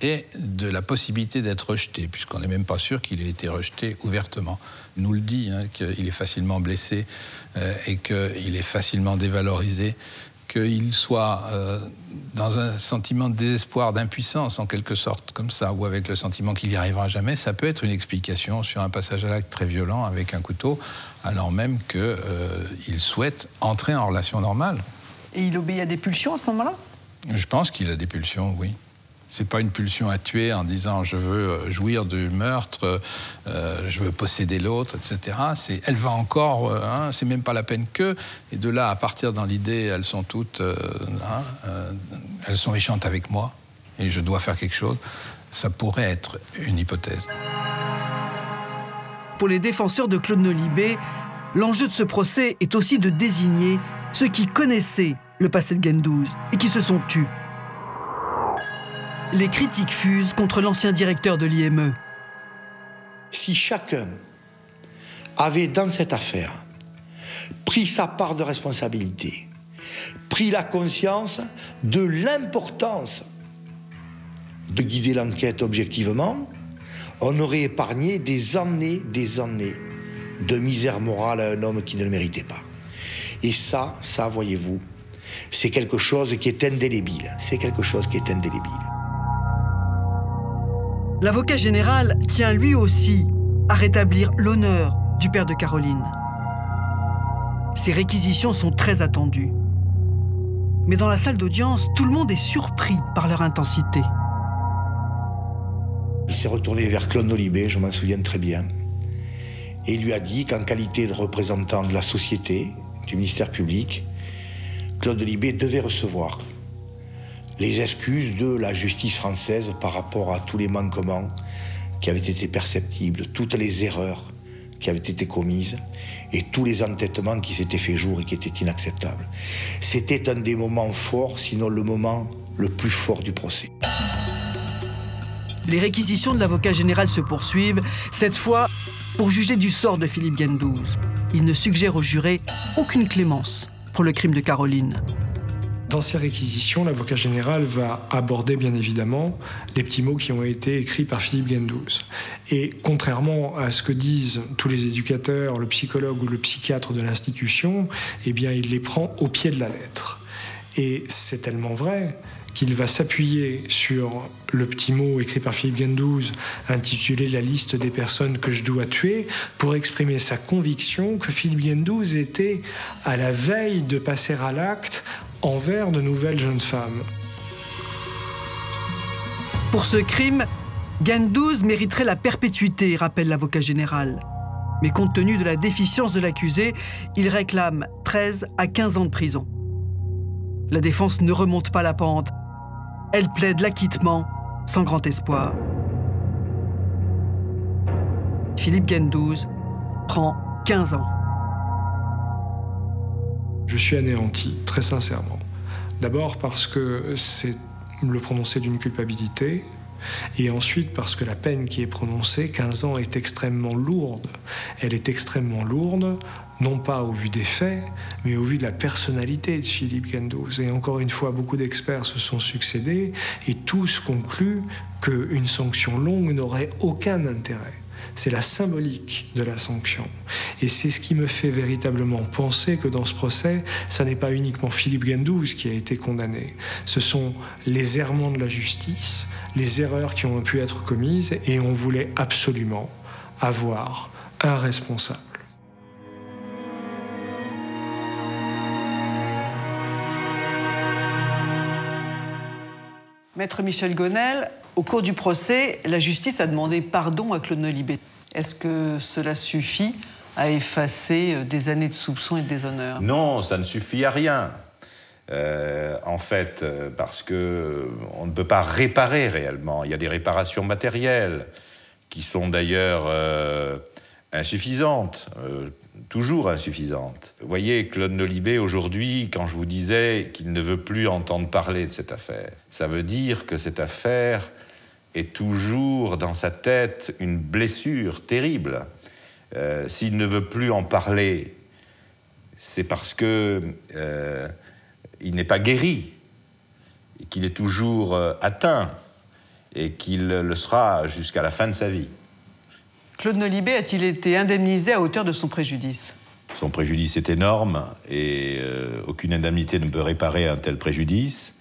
et de la possibilité d'être rejeté, puisqu'on n'est même pas sûr qu'il ait été rejeté ouvertement. Il nous le dit, qu'il est facilement blessé et qu'il est facilement dévalorisé, qu'il soit dans un sentiment de désespoir, d'impuissance en quelque sorte, comme ça, ou avec le sentiment qu'il n'y arrivera jamais, ça peut être une explication sur un passage à l'acte très violent avec un couteau, alors même qu'il souhaite entrer en relation normale. Et il obéit à des pulsions à ce moment-là? Je pense qu'il a des pulsions, oui. C'est pas une pulsion à tuer en disant je veux jouir du meurtre, je veux posséder l'autre, etc. Elle va encore, c'est même pas la peine que. Et de là à partir dans l'idée, elles sont toutes, elles sont méchantes avec moi et je dois faire quelque chose. Ça pourrait être une hypothèse. Pour les défenseurs de Claude Nolibé, l'enjeu de ce procès est aussi de désigner ceux qui connaissaient le passé de Gendouze et qui se sont tus. Les critiques fusent contre l'ancien directeur de l'IME. Si chacun avait, dans cette affaire, pris sa part de responsabilité, pris la conscience de l'importance de guider l'enquête objectivement, on aurait épargné des années de misère morale à un homme qui ne le méritait pas. Et ça, voyez-vous, c'est quelque chose qui est indélébile. C'est quelque chose qui est indélébile. L'avocat général tient lui aussi à rétablir l'honneur du père de Caroline. Ces réquisitions sont très attendues. Mais dans la salle d'audience, tout le monde est surpris par leur intensité. Il s'est retourné vers Claude Nolibé, je m'en souviens très bien, et il lui a dit qu'en qualité de représentant de la société, du ministère public, Claude Nolibé devait recevoir les excuses de la justice française par rapport à tous les manquements qui avaient été perceptibles, toutes les erreurs qui avaient été commises et tous les entêtements qui s'étaient fait jour et qui étaient inacceptables. C'était un des moments forts, sinon le moment le plus fort du procès. Les réquisitions de l'avocat général se poursuivent, cette fois pour juger du sort de Philippe Gendouze. Il ne suggère aux jurés aucune clémence pour le crime de Caroline. Dans ces réquisitions, l'avocat général va aborder bien évidemment les petits mots qui ont été écrits par Philippe Gendouze. Et contrairement à ce que disent tous les éducateurs, le psychologue ou le psychiatre de l'institution, eh bien il les prend au pied de la lettre. Et c'est tellement vrai qu'il va s'appuyer sur le petit mot écrit par Philippe Gendouze, intitulé « La liste des personnes que je dois tuer », pour exprimer sa conviction que Philippe Gendouze était à la veille de passer à l'acte envers de nouvelles jeunes femmes. Pour ce crime, Gendouze mériterait la perpétuité, rappelle l'avocat général. Mais compte tenu de la déficience de l'accusé, il réclame 13 à 15 ans de prison. La défense ne remonte pas la pente. Elle plaide l'acquittement sans grand espoir. Philippe Gendouze prend 15 ans. Je suis anéanti, très sincèrement. D'abord parce que c'est le prononcé d'une culpabilité, et ensuite parce que la peine qui est prononcée, 15 ans, est extrêmement lourde. Elle est extrêmement lourde, non pas au vu des faits, mais au vu de la personnalité de Philippe Gendouze. Et encore une fois, beaucoup d'experts se sont succédés, et tous concluent qu'une sanction longue n'aurait aucun intérêt. C'est la symbolique de la sanction. Et c'est ce qui me fait véritablement penser que dans ce procès, ça n'est pas uniquement Philippe Gendouze qui a été condamné. Ce sont les errements de la justice, les erreurs qui ont pu être commises, et on voulait absolument avoir un responsable. Maître Michel Gonel, au cours du procès, la justice a demandé pardon à Claude Nolibé. Est-ce que cela suffit à effacer des années de soupçons et de déshonneur? Non, ça ne suffit à rien. En fait, parce qu'on ne peut pas réparer réellement. Il y a des réparations matérielles qui sont d'ailleurs insuffisante, toujours insuffisante. Vous voyez, Claude Nolibé, aujourd'hui, quand je vous disais qu'il ne veut plus entendre parler de cette affaire, ça veut dire que cette affaire est toujours dans sa tête une blessure terrible. S'il ne veut plus en parler, c'est parce que il n'est pas guéri, et qu'il est toujours atteint, et qu'il le sera jusqu'à la fin de sa vie. Claude Nolibé a-t-il été indemnisé à hauteur de son préjudice? Son préjudice est énorme, et aucune indemnité ne peut réparer un tel préjudice.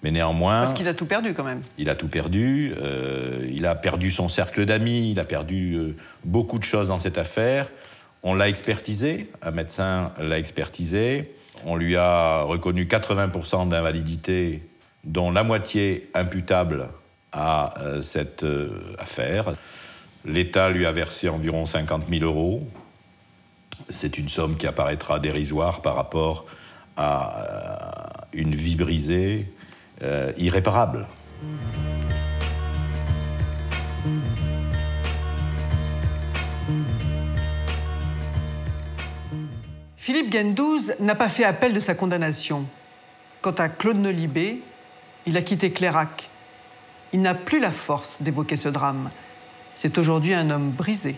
Mais néanmoins... Parce qu'il a tout perdu, quand même. Il a tout perdu. Il a perdu son cercle d'amis, il a perdu beaucoup de choses dans cette affaire. On l'a expertisé, un médecin l'a expertisé. On lui a reconnu 80% d'invalidité, dont la moitié imputable à cette affaire. L'État lui a versé environ 50 000 euros. C'est une somme qui apparaîtra dérisoire par rapport à une vie brisée, irréparable. Philippe Gendouze n'a pas fait appel de sa condamnation. Quant à Claude Nolibé, il a quitté Clairac. Il n'a plus la force d'évoquer ce drame. C'est aujourd'hui un homme brisé.